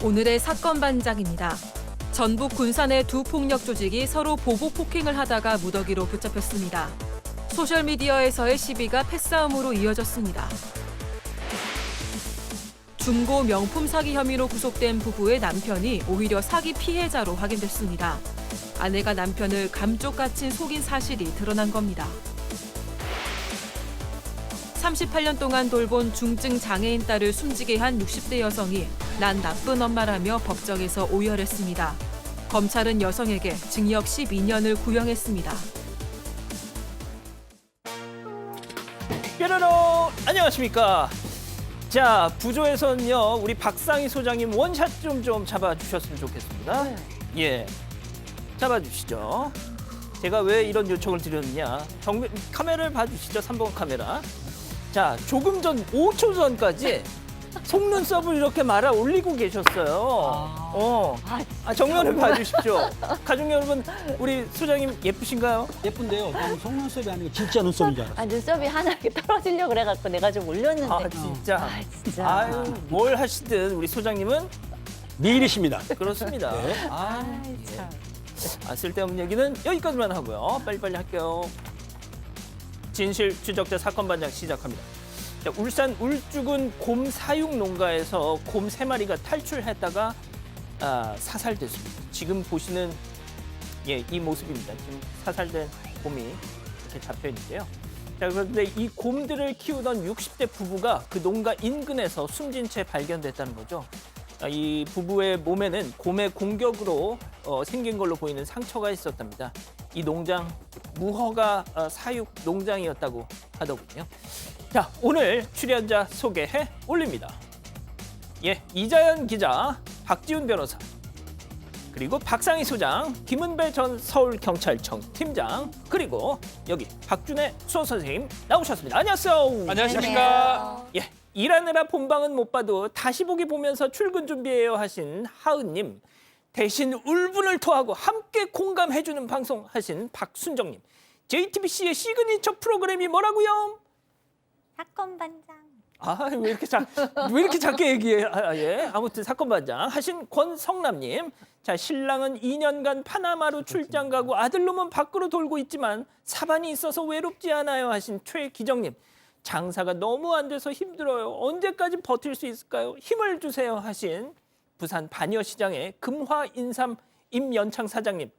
오늘의 사건 반장입니다. 전북 군산의 두 폭력 조직이 서로 보복 폭행을 하다가 무더기로 붙잡혔습니다. 소셜미디어에서의 시비가 패싸움으로 이어졌습니다. 중고 명품 사기 혐의로 구속된 부부의 남편이 오히려 사기 피해자로 확인됐습니다. 아내가 남편을 감쪽같이 속인 사실이 드러난 겁니다. 38년 동안 돌본 중증 장애인 딸을 숨지게 한 60대 여성이 난 나쁜 엄마라며 법정에서 오열했습니다. 검찰은 여성에게 징역 12년을 구형했습니다. 뾰로로 안녕하십니까. 자, 부조에서는요 우리 박상희 소장님 원샷 좀 잡아주셨으면 좋겠습니다. 예, 잡아주시죠. 제가 왜 이런 요청을 드렸느냐, 카메라를 봐주시죠. 3번 카메라. 자, 조금 전 5초 전까지 속눈썹을 이렇게 말아 올리고 계셨어요. 정면을 봐주십시오. 가족 여러분, 우리 소장님 예쁘신가요? 예쁜데요. 방금 속눈썹이 아니고 진짜 눈썹인 줄 알았어요. 눈썹이 하나 이렇게 떨어지려고 그래갖고 내가 좀 올렸는데. 진짜. 진짜. 아유, 뭘 하시든 우리 소장님은 미인이십니다. 그렇습니다. 네. 참. 쓸데없는 얘기는 여기까지만 하고요. 빨리빨리 할게요. 진실 추적자 사건 반장 시작합니다. 자, 울산 울주군 곰 사육 농가에서 곰 3마리가 탈출했다가 사살됐습니다. 지금 보시는 이 모습입니다. 지금 사살된 곰이 이렇게 잡혀 있는데요. 자, 그런데 이 곰들을 키우던 60대 부부가 그 농가 인근에서 숨진 채 발견됐다는 거죠. 이 부부의 몸에는 곰의 공격으로 생긴 걸로 보이는 상처가 있었답니다. 이 농장 무허가 사육 농장이었다고 하더군요. 자, 오늘 출연자 소개해 올립니다. 이자연 기자, 박지훈 변호사, 그리고 박상희 소장, 김은배 전 서울경찰청 팀장, 그리고 여기 박준혜 수호 선생님 나오셨습니다. 안녕하세요. 안녕하십니까. 일하느라 본방은 못 봐도 다시 보기 보면서 출근 준비해요 하신 하은님, 대신 울분을 토하고 함께 공감해주는 방송 하신 박순정님, JTBC의 시그니처 프로그램이 뭐라고요? 사건 반장. 왜 이렇게 작게 얘기해? 아무튼 사건 반장 하신 권성남님, 자, 신랑은 2년간 파나마로 출장 가고 아들놈은 밖으로 돌고 있지만 사반이 있어서 외롭지 않아요 하신 최기정님, 장사가 너무 안 돼서 힘들어요. 언제까지 버틸 수 있을까요? 힘을 주세요 하신 부산 반여시장의 금화인삼 임연창 사장님,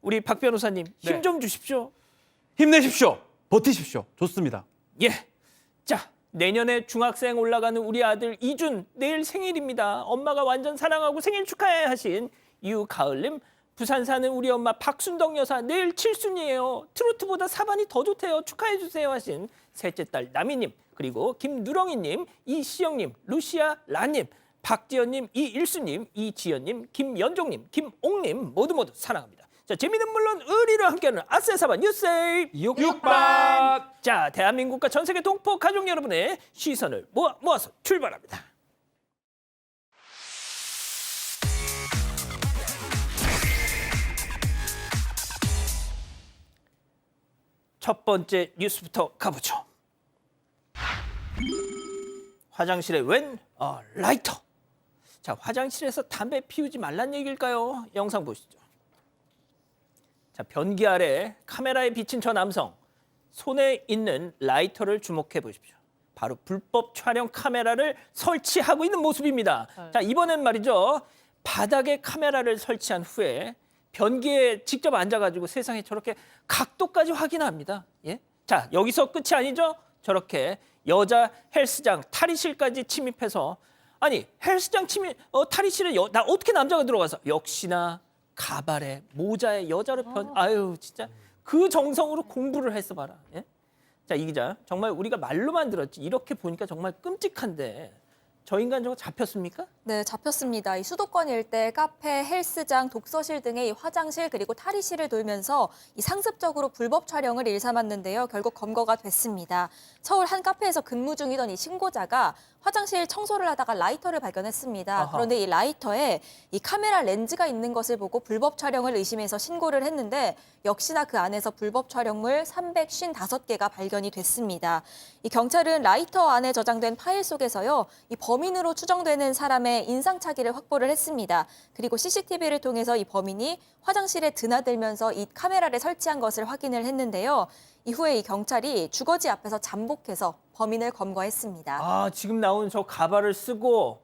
우리 박 변호사님 힘 좀 주십시오. 힘내십시오. 버티십시오. 좋습니다. 자, 내년에 중학생 올라가는 우리 아들 이준 내일 생일입니다. 엄마가 완전 사랑하고 생일 축하해 하신 유가을님, 부산 사는 우리 엄마 박순덕 여사 내일 칠순이에요. 트로트보다 사반이 더 좋대요. 축하해 주세요 하신 셋째 딸 나미님, 그리고 김누렁이님, 이시영님, 루시아 라님, 박지연님, 이일수님, 이지연님, 김연종님, 김옥님 모두 사랑합니다. 자, 재미는 물론 의리로 함께하는 아세사반 뉴스에이 육반. 자, 대한민국과 전 세계 동포 가족 여러분의 시선을 모아서 출발합니다. 첫 번째 뉴스부터 가보죠. 화장실에 웬 라이터. 자, 화장실에서 담배 피우지 말란 얘기일까요? 영상 보시죠. 자, 변기 아래 카메라에 비친 저 남성, 손에 있는 라이터를 주목해 보십시오. 바로 불법 촬영 카메라를 설치하고 있는 모습입니다. 자, 이번엔 말이죠, 바닥에 카메라를 설치한 후에 변기에 직접 앉아가지고 세상에 저렇게 각도까지 확인합니다. 자, 여기서 끝이 아니죠. 저렇게 여자 헬스장 탈의실까지 침입해서, 아니 헬스장 탈의실에 나 어떻게 남자가 들어가서, 역시나 가발에 모자에 여자를 진짜 그 정성으로 공부를 했어 봐라. 자, 이 기자, 정말 우리가 말로만 들었지 이렇게 보니까 정말 끔찍한데 저 인간 저거 잡혔습니까? 네, 잡혔습니다. 이 수도권 일대 카페, 헬스장, 독서실 등의 이 화장실 그리고 탈의실을 돌면서 이 상습적으로 불법 촬영을 일삼았는데요. 결국 검거가 됐습니다. 서울 한 카페에서 근무 중이던 이 신고자가 화장실 청소를 하다가 라이터를 발견했습니다. 아하. 그런데 이 라이터에 이 카메라 렌즈가 있는 것을 보고 불법 촬영을 의심해서 신고를 했는데 역시나 그 안에서 불법 촬영물 355개가 발견이 됐습니다. 이 경찰은 라이터 안에 저장된 파일 속에서요, 이 범인 범인으로 추정되는 사람의 인상착의를 확보를 했습니다. 그리고 CCTV를 통해서 이 범인이 화장실에 드나들면서 이 카메라를 설치한 것을 확인을 했는데요. 이후에 이 경찰이 주거지 앞에서 잠복해서 범인을 검거했습니다. 아, 지금 나온 저 가발을 쓰고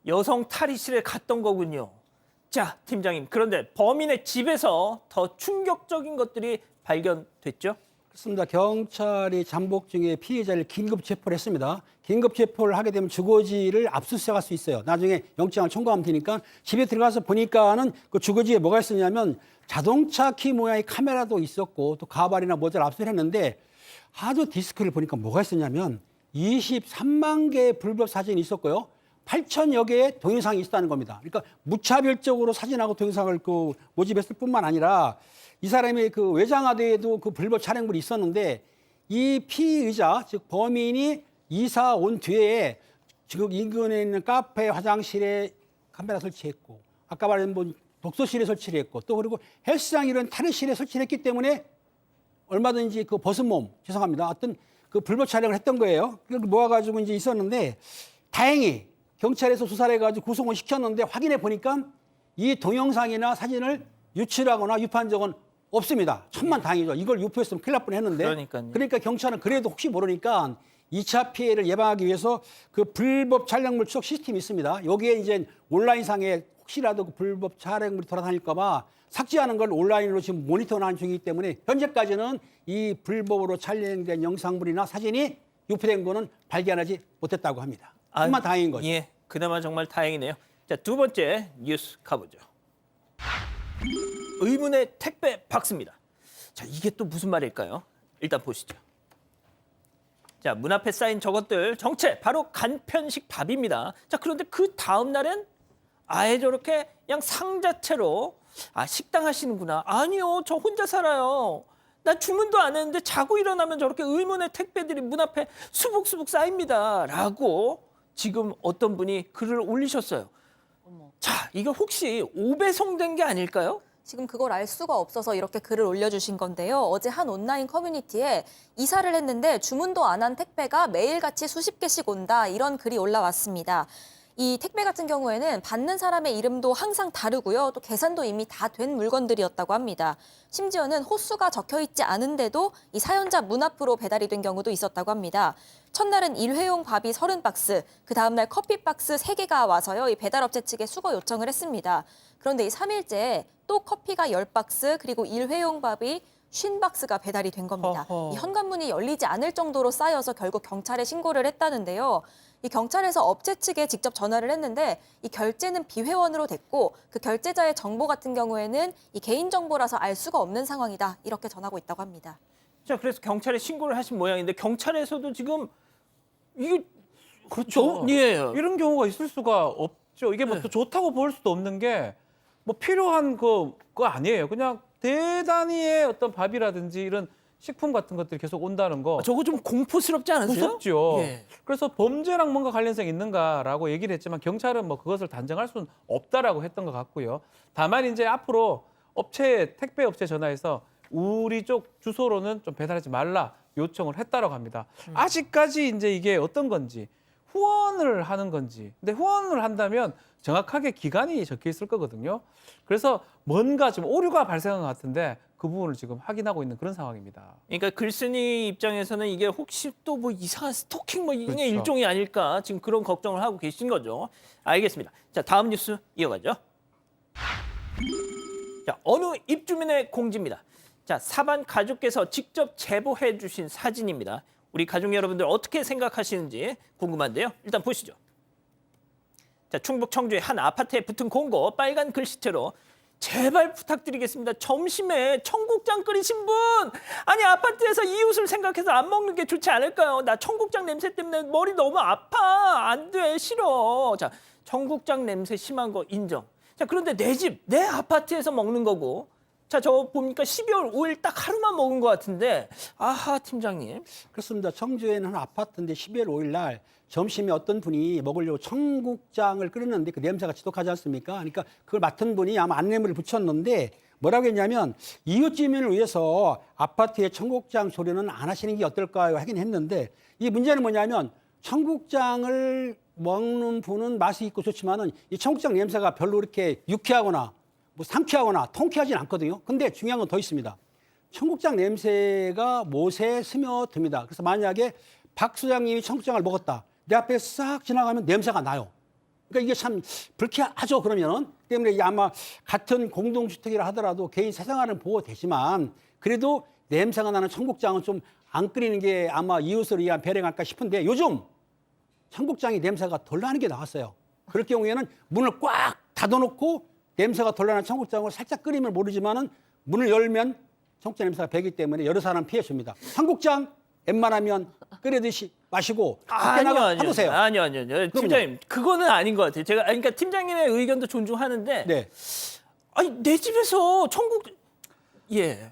여성 탈의실에 갔던 거군요. 자, 팀장님. 그런데 범인의 집에서 더 충격적인 것들이 발견됐죠? 그렇습니다. 경찰이 잠복 중에 피해자를 긴급 체포를 했습니다. 긴급 체포를 하게 되면 주거지를 압수수색할 수 있어요. 나중에 영장을 청구하면 되니까 집에 들어가서 보니까는 그 주거지에 뭐가 있었냐면 자동차 키 모양의 카메라도 있었고 또 가발이나 모자를 압수를 했는데 하드 디스크를 보니까 뭐가 있었냐면 23만 개의 불법 사진이 있었고요. 8천여 개의 동영상이 있었다는 겁니다. 그러니까 무차별적으로 사진하고 동영상을 모집했을 뿐만 아니라 이 사람의 그 외장하드에도 그 불법 촬영물이 있었는데 이 피의자, 즉 범인이 이사 온 뒤에 지금 인근에 있는 카페, 화장실에 카메라 설치했고 아까 말한 뭐 독서실에 설치를 했고 또 그리고 헬스장 이런 탈의실에 설치를 했기 때문에 얼마든지 그 벗은 몸, 죄송합니다. 어떤 그 불법 촬영을 했던 거예요. 그걸 모아가지고 이제 있었는데 다행히 경찰에서 수사를 해가지고 구속을 시켰는데 확인해 보니까 이 동영상이나 사진을 유출하거나 유포한 적은 없습니다. 천만다행이죠. 이걸 유포했으면 큰일 날 뻔했는데. 그러니까요. 그러니까 경찰은 그래도 혹시 모르니까 2차 피해를 예방하기 위해서 그 불법 촬영물 추적 시스템이 있습니다. 여기에 이제 온라인상에 혹시라도 그 불법 촬영물이 돌아다닐까 봐 삭제하는 걸 온라인으로 지금 모니터하는 중이기 때문에 현재까지는 이 불법으로 촬영된 영상물이나 사진이 유포된 거는 발견하지 못했다고 합니다. 정말 다행인 거죠. 예, 그나마 정말 다행이네요. 자, 두 번째 뉴스 가보죠. 의문의 택배 박스입니다. 자, 이게 또 무슨 말일까요? 일단 보시죠. 자, 문 앞에 쌓인 저것들 정체 바로 간편식 밥입니다. 자, 그런데 그 다음 날엔 아예 저렇게 그냥 상자채로 식당 하시는구나. 아니요, 저 혼자 살아요. 나 주문도 안 했는데 자고 일어나면 저렇게 의문의 택배들이 문 앞에 수북수북 쌓입니다. 라고 지금 어떤 분이 글을 올리셨어요. 자, 이거 혹시 오배송된 게 아닐까요? 지금 그걸 알 수가 없어서 이렇게 글을 올려주신 건데요. 어제 한 온라인 커뮤니티에 이사를 했는데 주문도 안 한 택배가 매일같이 수십 개씩 온다. 이런 글이 올라왔습니다. 이 택배 같은 경우에는 받는 사람의 이름도 항상 다르고요. 또 계산도 이미 다 된 물건들이었다고 합니다. 심지어는 호수가 적혀 있지 않은데도 이 사연자 문 앞으로 배달이 된 경우도 있었다고 합니다. 첫날은 일회용 밥이 30박스, 그 다음날 커피 박스 3개가 와서요. 이 배달업체 측에 수거 요청을 했습니다. 그런데 이 3일째 또 커피가 10박스, 그리고 일회용 밥이 50박스가 배달이 된 겁니다. 이 현관문이 열리지 않을 정도로 쌓여서 결국 경찰에 신고를 했다는데요. 이 경찰에서 업체 측에 직접 전화를 했는데 이 결제는 비회원으로 됐고 그 결제자의 정보 같은 경우에는 이 개인정보라서 알 수가 없는 상황이다. 이렇게 전하고 있다고 합니다. 자, 그래서 경찰에 신고를 하신 모양인데 경찰에서도 지금 이게 그렇죠. 예. 이런 경우가 있을 수가 없죠. 이게 뭐 또 좋다고 볼 수도 없는 게 뭐 필요한 그거 아니에요. 그냥 대단히의 어떤 밥이라든지 이런 식품 같은 것들이 계속 온다는 거 저거 좀 공포스럽지 않으세요? 무섭죠. 예. 그래서 범죄랑 뭔가 관련성이 있는가라고 얘기를 했지만 경찰은 뭐 그것을 단정할 수는 없다라고 했던 것 같고요. 다만 이제 앞으로 택배 업체 전화해서 우리 쪽 주소로는 좀 배달하지 말라 요청을 했다라고 합니다. 아직까지 이제 이게 어떤 건지 후원을 하는 건지. 근데 후원을 한다면 정확하게 기간이 적혀 있을 거거든요. 그래서 뭔가 좀 오류가 발생한 것 같은데 그 부분을 지금 확인하고 있는 그런 상황입니다. 그러니까 글쓴이 입장에서는 이게 혹시 또 뭐 이상한 스토킹 뭐 이게 그렇죠. 일종이 아닐까 지금 그런 걱정을 하고 계신 거죠. 알겠습니다. 자, 다음 뉴스 이어가죠. 자, 어느 입주민의 공지입니다. 자, 사반 가족께서 직접 제보해 주신 사진입니다. 우리 가족 여러분들 어떻게 생각하시는지 궁금한데요. 일단 보시죠. 자, 충북 청주의 한 아파트에 붙은 공고 빨간 글씨체로 제발 부탁드리겠습니다. 점심에 청국장 끓이신 분! 아니, 아파트에서 이웃을 생각해서 안 먹는 게 좋지 않을까요? 나 청국장 냄새 때문에 머리 너무 아파. 안 돼, 싫어. 자, 청국장 냄새 심한 거 인정. 자, 그런데 내 집, 내 아파트에서 먹는 거고. 자, 저 보니까 12월 5일 딱 하루만 먹은 것 같은데. 아하, 팀장님. 그렇습니다. 청주에는 한 아파트인데 12월 5일 날 점심에 어떤 분이 먹으려고 청국장을 끓였는데 그 냄새가 지독하지 않습니까? 그러니까 그걸 맡은 분이 아마 안내물을 붙였는데 뭐라고 했냐면 이웃 주민을 위해서 아파트에 청국장 조리는 안 하시는 게 어떨까요? 하긴 했는데 이 문제는 뭐냐면 청국장을 먹는 분은 맛이 있고 좋지만은 이 청국장 냄새가 별로 이렇게 유쾌하거나 뭐 상쾌하거나 통쾌하진 않거든요. 근데 중요한 건 더 있습니다. 청국장 냄새가 못에 스며듭니다. 그래서 만약에 박 소장님이 청국장을 먹었다. 내 앞에 싹 지나가면 냄새가 나요. 그러니까 이게 참 불쾌하죠. 그러면은 때문에 이게 아마 같은 공동주택이라 하더라도 개인 사생활은 보호되지만 그래도 냄새가 나는 청국장은 좀 안 끓이는 게 아마 이웃을 위한 배려가 아닐까 싶은데 요즘 청국장이 냄새가 덜 나는 게 나왔어요. 그럴 경우에는 문을 꽉 닫아놓고 냄새가 덜 나는 청국장을 살짝 끓이면 모르지만은 문을 열면 청국장 냄새가 배기 때문에 여러 사람 피해 줍니다. 청국장 웬만하면 끓여 마시고 밖에 나가 해보세요. 아니요. 팀장님, 그거는 아닌 것 같아요. 제가 그러니까 팀장님의 의견도 존중하는데, 네. 아니 내 집에서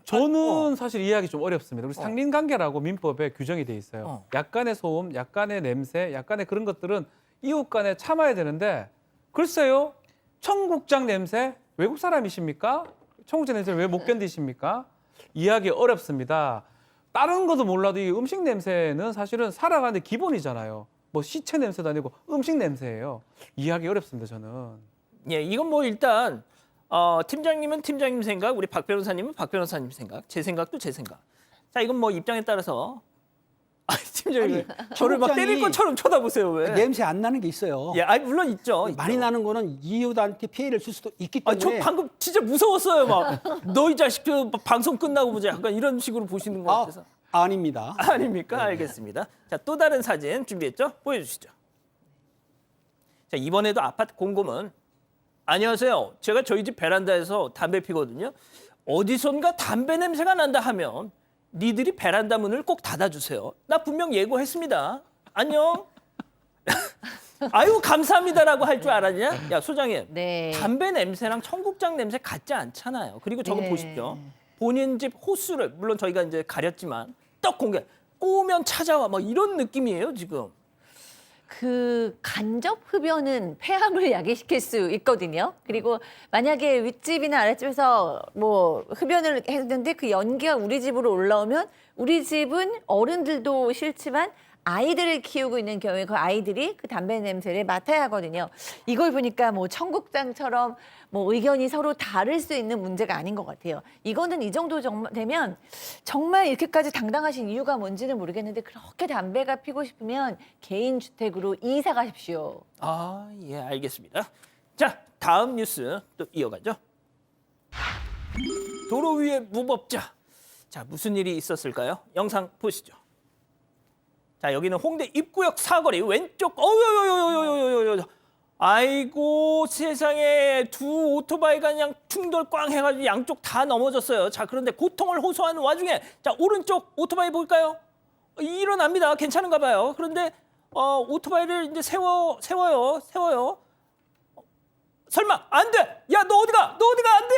저는 사실 이해하기 좀 어렵습니다. 우리 상린관계라고 민법에 규정이 돼 있어요. 약간의 소음, 약간의 냄새, 약간의 그런 것들은 이웃 간에 참아야 되는데 글쎄요. 청국장 냄새? 외국 사람이십니까? 청국장 냄새를 왜 못 견디십니까? 이해하기 어렵습니다. 다른 것도 몰라도 이 음식 냄새는 사실은 살아가는 기본이잖아요. 뭐 시체 냄새도 아니고 음식 냄새예요. 이해하기 어렵습니다, 저는. 예, 이건 뭐 일단 팀장님은 팀장님 생각, 우리 박 변호사님은 박 변호사님 생각, 제 생각도 제 생각. 자, 이건 뭐 입장에 따라서 팀장님 저를 막 때릴 것처럼 쳐다보세요 왜? 냄새 안 나는 게 있어요. 예, 물론 있죠. 많이 나는 거는 이웃한테 피해를 줄 수도 있기 때문에. 저 방금 진짜 무서웠어요. 막 너 이 자식 저 방송 끝나고 보자. 약간 이런 식으로 보시는 것 같아서. 아닙니다. 아닙니까? 알겠습니다. 자, 또 다른 사진 준비했죠? 보여주시죠. 자, 이번에도 아파트 공고문. 안녕하세요. 제가 저희 집 베란다에서 담배 피거든요. 어디선가 담배 냄새가 난다 하면 니들이 베란다 문을 꼭 닫아주세요. 나 분명 예고했습니다. 안녕. 아유 감사합니다라고 할 줄 알았냐? 야 소장님. 네. 담배 냄새랑 청국장 냄새 같지 않잖아요. 그리고 저거 네. 보십시오. 본인 집 호수를 물론 저희가 이제 가렸지만 떡 공개. 꼬우면 찾아와 막 이런 느낌이에요 지금. 그 간접 흡연은 폐암을 야기시킬 수 있거든요. 그리고 만약에 윗집이나 아랫집에서 뭐 흡연을 했는데 그 연기가 우리 집으로 올라오면 우리 집은 어른들도 싫지만 아이들을 키우고 있는 경우에 그 아이들이 그 담배 냄새를 맡아야 하거든요. 이걸 보니까 뭐 청국장처럼 뭐 의견이 서로 다를 수 있는 문제가 아닌 것 같아요. 이거는 이 정도 되면 정말 이렇게까지 당당하신 이유가 뭔지는 모르겠는데 그렇게 담배가 피고 싶으면 개인 주택으로 이사 가십시오. 아, 예, 알겠습니다. 자, 다음 뉴스 또 이어가죠. 도로 위에 무법자. 자, 무슨 일이 있었을까요? 영상 보시죠. 자, 여기는 홍대 입구역 사거리 왼쪽. 아이고 세상에 두 오토바이가 그냥 충돌 꽝 해가지고 양쪽 다 넘어졌어요. 자, 그런데 고통을 호소하는 와중에 자 오른쪽 오토바이 볼까요? 일어납니다. 괜찮은가 봐요. 그런데 오토바이를 이제 세워요. 설마 안 돼. 야, 너 어디가? 안 돼.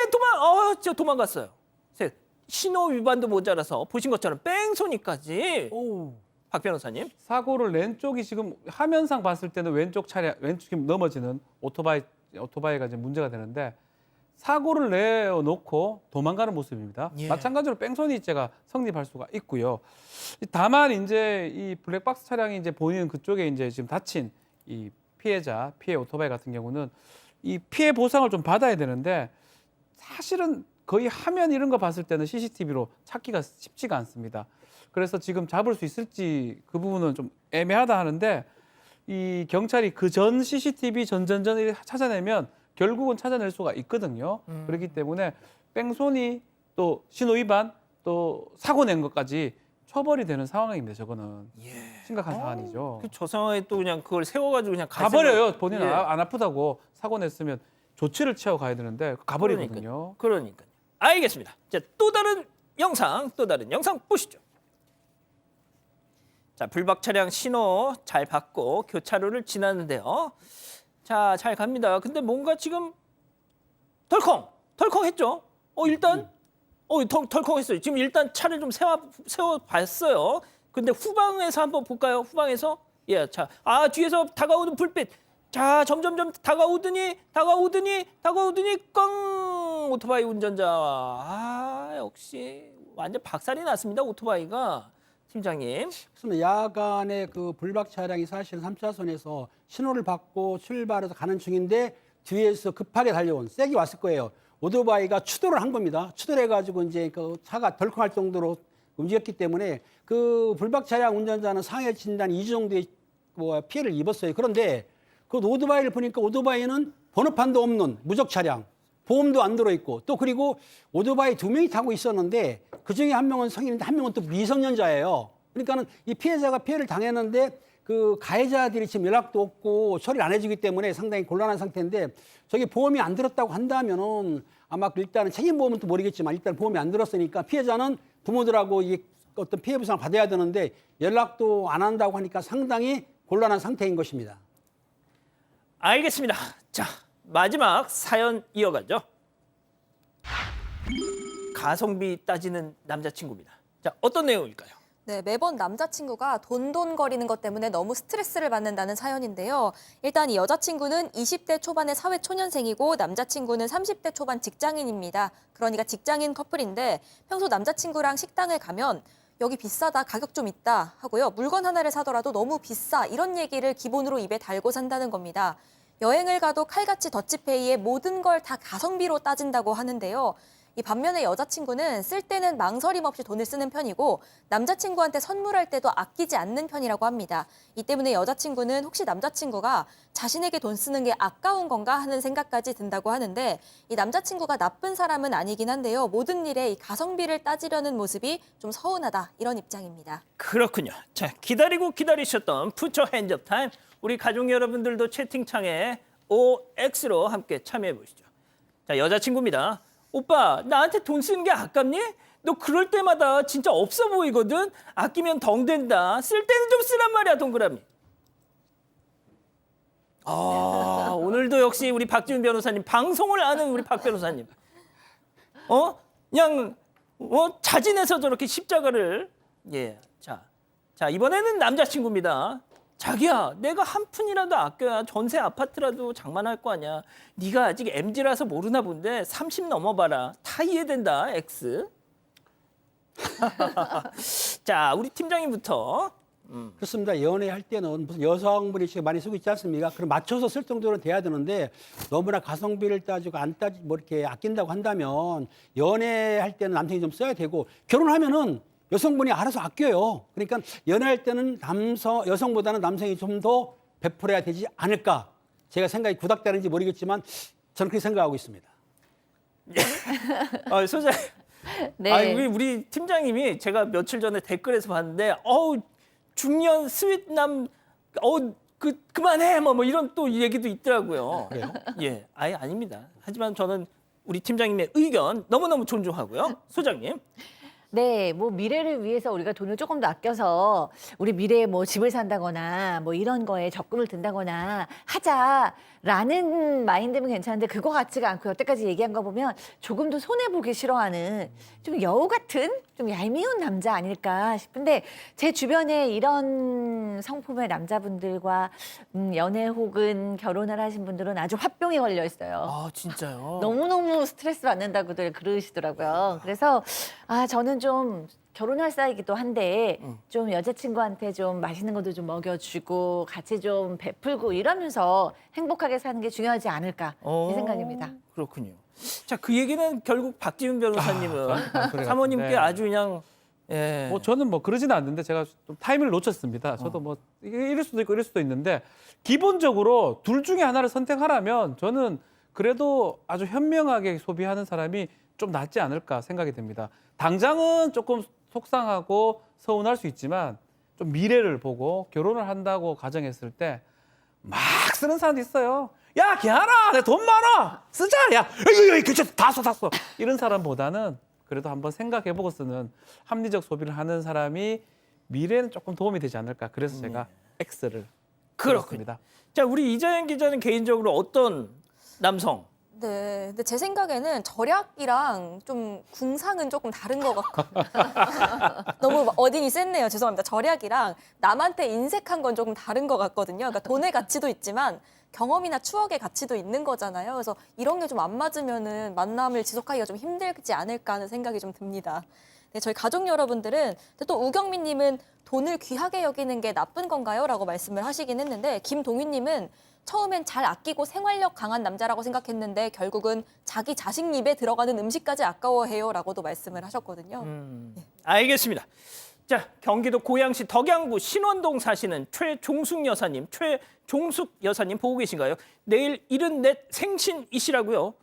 진짜 도망갔어요. 신호 위반도 모자라서 보신 것처럼 뺑소니까지. 박 변호사님. 사고를 왼쪽이 지금 화면상 봤을 때는 왼쪽 왼쪽이 넘어지는 오토바이가 이제 문제가 되는데 사고를 내놓고 도망가는 모습입니다. 예. 마찬가지로 뺑소니죄가 성립할 수가 있고요. 다만 이제 이 블랙박스 차량이 이제 보이는 그쪽에 이제 지금 다친 이 피해 오토바이 같은 경우는 이 피해 보상을 좀 받아야 되는데 사실은 거의 화면 이런 거 봤을 때는 CCTV로 찾기가 쉽지가 않습니다. 그래서 지금 잡을 수 있을지 그 부분은 좀 애매하다 하는데 이 경찰이 그 전 CCTV 전을 찾아내면 결국은 찾아낼 수가 있거든요. 그렇기 때문에 뺑소니 또 신호 위반 또 사고 낸 것까지 처벌이 되는 상황입니다. 저거는 심각한 사안이죠. 저 상황에 또 그냥 그걸 세워가지고 그냥 가버려요. 본인은 예. 안 아프다고 사고 냈으면 조치를 취하고 가야 되는데 가버리거든요. 그러니까요. 알겠습니다. 자, 또 다른 영상 보시죠. 자, 불박 차량 신호 잘 받고 교차로를 지나는데요. 자, 잘 갑니다. 근데 뭔가 지금 덜컹했죠. 일단 덜컹했어요. 지금 일단 차를 좀 세워 봤어요. 근데 후방에서 한번 볼까요? 후방에서 예, 자, 뒤에서 다가오는 불빛. 자, 점점점 다가오더니 꽝 오토바이 운전자. 역시 완전 박살이 났습니다. 오토바이가. 팀장님. 그렇습니다. 야간에 그 불박 차량이 사실은 3차선에서 신호를 받고 출발해서 가는 중인데 뒤에서 급하게 달려온 세게 왔을 거예요. 오토바이가 추돌을 한 겁니다. 추돌해가지고 이제 그 차가 덜컹할 정도로 움직였기 때문에 그 불박 차량 운전자는 상해 진단 2주 정도의 뭐 피해를 입었어요. 그런데 그 오토바이를 보니까 오토바이는 번호판도 없는 무적 차량, 보험도 안 들어있고 또 그리고 오토바이 2명이 타고 있었는데 그중에 한 명은 성인인데 한 명은 또 미성년자예요. 그러니까는 이 피해자가 피해를 당했는데 그 가해자들이 지금 연락도 없고 처리를 안 해주기 때문에 상당히 곤란한 상태인데 저기 보험이 안 들었다고 한다면은 아마 일단은 책임보험은 또 모르겠지만 일단 보험이 안 들었으니까 피해자는 부모들하고 이 어떤 피해 보상을 받아야 되는데 연락도 안 한다고 하니까 상당히 곤란한 상태인 것입니다. 알겠습니다. 자, 마지막 사연 이어가죠. 가성비 따지는 남자친구입니다. 자, 어떤 내용일까요? 네, 매번 남자친구가 돈돈거리는 것 때문에 너무 스트레스를 받는다는 사연인데요. 일단 이 여자친구는 20대 초반의 사회초년생이고 남자친구는 30대 초반 직장인입니다. 그러니까 직장인 커플인데 평소 남자친구랑 식당을 가면 여기 비싸다, 가격 좀 있다 하고요. 물건 하나를 사더라도 너무 비싸 이런 얘기를 기본으로 입에 달고 산다는 겁니다. 여행을 가도 칼같이 더치페이에 모든 걸 다 가성비로 따진다고 하는데요. 이 반면에 여자친구는 쓸 때는 망설임 없이 돈을 쓰는 편이고 남자친구한테 선물할 때도 아끼지 않는 편이라고 합니다. 이 때문에 여자친구는 혹시 남자친구가 자신에게 돈 쓰는 게 아까운 건가 하는 생각까지 든다고 하는데 이 남자친구가 나쁜 사람은 아니긴 한데요. 모든 일에 이 가성비를 따지려는 모습이 좀 서운하다 이런 입장입니다. 그렇군요. 자, 기다리고 기다리셨던 푸처 핸즈업 타임. 우리 가족 여러분들도 채팅창에 OX로 함께 참여해 보시죠. 자, 여자친구입니다. 오빠, 나한테 돈 쓰는 게 아깝니? 너 그럴 때마다 진짜 없어 보이거든? 아끼면 덩 된다. 쓸 때는 좀 쓰란 말이야, 동그라미. 아, 오늘도 역시 우리 박지훈 변호사님, 방송을 아는 우리 박 변호사님. 그냥, 자진해서 저렇게 십자가를. 예, 자, 이번에는 남자친구입니다. 자기야, 내가 한 푼이라도 아껴야 전세 아파트라도 장만할 거 아니야. 네가 아직 MZ라서 모르나 본데 30 넘어봐라. 다 이해된다, X. 자, 우리 팀장님부터. 그렇습니다. 연애할 때는 무슨 여성분이 지금 많이 쓰고 있지 않습니까? 그럼 맞춰서 쓸 정도는 돼야 되는데 너무나 가성비를 따지고 안 따지고 뭐 이렇게 아낀다고 한다면 연애할 때는 남성이 좀 써야 되고 결혼하면은 여성분이 알아서 아껴요. 그러니까 연애할 때는 여성보다는 남성이 좀 더 베풀어야 되지 않을까. 제가 생각이 구닥다른지 모르겠지만 저는 그렇게 생각하고 있습니다. 소장님. 네. 우리 팀장님이 제가 며칠 전에 댓글에서 봤는데 중년 스윗남 그만해 뭐 이런 또 얘기도 있더라고요. 그래요? 예, 아예 아닙니다. 하지만 저는 우리 팀장님의 의견 너무너무 존중하고요. 소장님. 네, 뭐 미래를 위해서 우리가 돈을 조금 더 아껴서 우리 미래에 뭐 집을 산다거나 뭐 이런 거에 적금을 든다거나 하자라는 마인드면 괜찮은데 그거 같지가 않고 여태까지 얘기한 거 보면 조금 더 손해보기 싫어하는 좀 여우 같은 좀 얄미운 남자 아닐까 싶은데 제 주변에 이런 성품의 남자분들과 연애 혹은 결혼을 하신 분들은 아주 화병에 걸려 있어요. 아, 진짜요? 너무너무 스트레스 받는다고들 그러시더라고요. 그래서 저는 좀 결혼할 사이기도 한데 좀 여자친구한테 좀 맛있는 것도 좀 먹여주고 같이 좀 베풀고 이러면서 행복하게 사는 게 중요하지 않을까 이 생각입니다. 그렇군요. 자, 그 얘기는 결국 박지훈 변호사님은 그래요. 사모님께 네. 아주 그냥 예. 뭐 저는 뭐 그러지는 않는데 제가 좀 타이밍을 놓쳤습니다. 저도 뭐 이럴 수도 있고 이럴 수도 있는데 기본적으로 둘 중에 하나를 선택하라면 저는 그래도 아주 현명하게 소비하는 사람이 좀 낫지 않을까 생각이 됩니다. 당장은 조금 속상하고 서운할 수 있지만 좀 미래를 보고 결혼을 한다고 가정했을 때 막 쓰는 사람도 있어요. 야, 걔하나, 내 돈 많아, 쓰자. 야, 괜찮아, 다 써. 이런 사람보다는 그래도 한번 생각해보고 쓰는 합리적 소비를 하는 사람이 미래는 조금 도움이 되지 않을까. 그래서 제가 X를 그렇습니다. 자, 우리 이자연 기자는 개인적으로 어떤 남성? 네, 근데 제 생각에는 절약이랑 좀 궁상은 조금 다른 것 같고 너무 어딘이 셌네요. 죄송합니다. 절약이랑 남한테 인색한 건 조금 다른 것 같거든요. 그러니까 돈의 가치도 있지만 경험이나 추억의 가치도 있는 거잖아요. 그래서 이런 게 좀 안 맞으면은 만남을 지속하기가 좀 힘들지 않을까 하는 생각이 좀 듭니다. 네, 저희 가족 여러분들은 또 우경민님은 돈을 귀하게 여기는 게 나쁜 건가요? 라고 말씀을 하시긴 했는데 김동윤님은 처음엔 잘 아끼고 생활력 강한 남자라고 생각했는데 결국은 자기 자식 입에 들어가는 음식까지 아까워해요 라고도 말씀을 하셨거든요. 알겠습니다. 자, 경기도 고양시 덕양구 신원동 사시는 최종숙 여사님 보고 계신가요? 내일 74 생신이시라고요.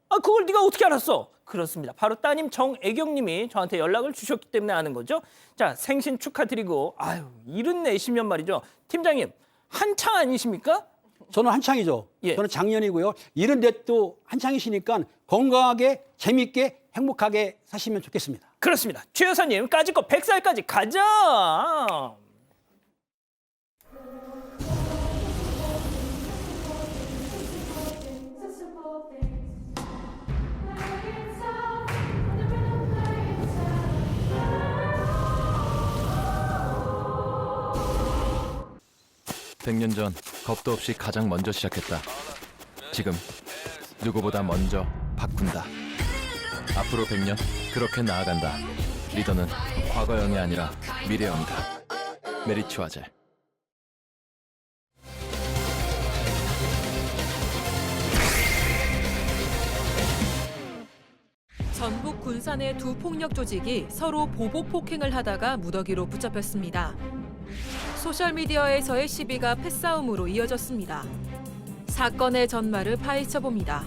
아, 그걸 네가 어떻게 알았어? 그렇습니다. 바로 따님 정애경님이 저한테 연락을 주셨기 때문에 아는 거죠. 자, 생신 축하드리고, 아유, 74시면 말이죠. 팀장님, 한창 아니십니까? 저는 한창이죠. 예. 저는 작년이고요. 74도 한창이시니까 건강하게 재밌게 행복하게 사시면 좋겠습니다. 그렇습니다. 최 여사님, 까짓거 100살까지 가자! 백 년 전 겁도 없이 가장 먼저 시작했다. 지금 누구보다 먼저 바꾼다. 앞으로 100년 그렇게 나아간다. 리더는 과거형이 아니라 미래형이다. 메리츠 화재. 전북 군산의 두 폭력 조직이 서로 보복 폭행을 하다가 무더기로 붙잡혔습니다. 소셜미디어에서의 시비가 패싸움으로 이어졌습니다. 사건의 전말을 파헤쳐봅니다.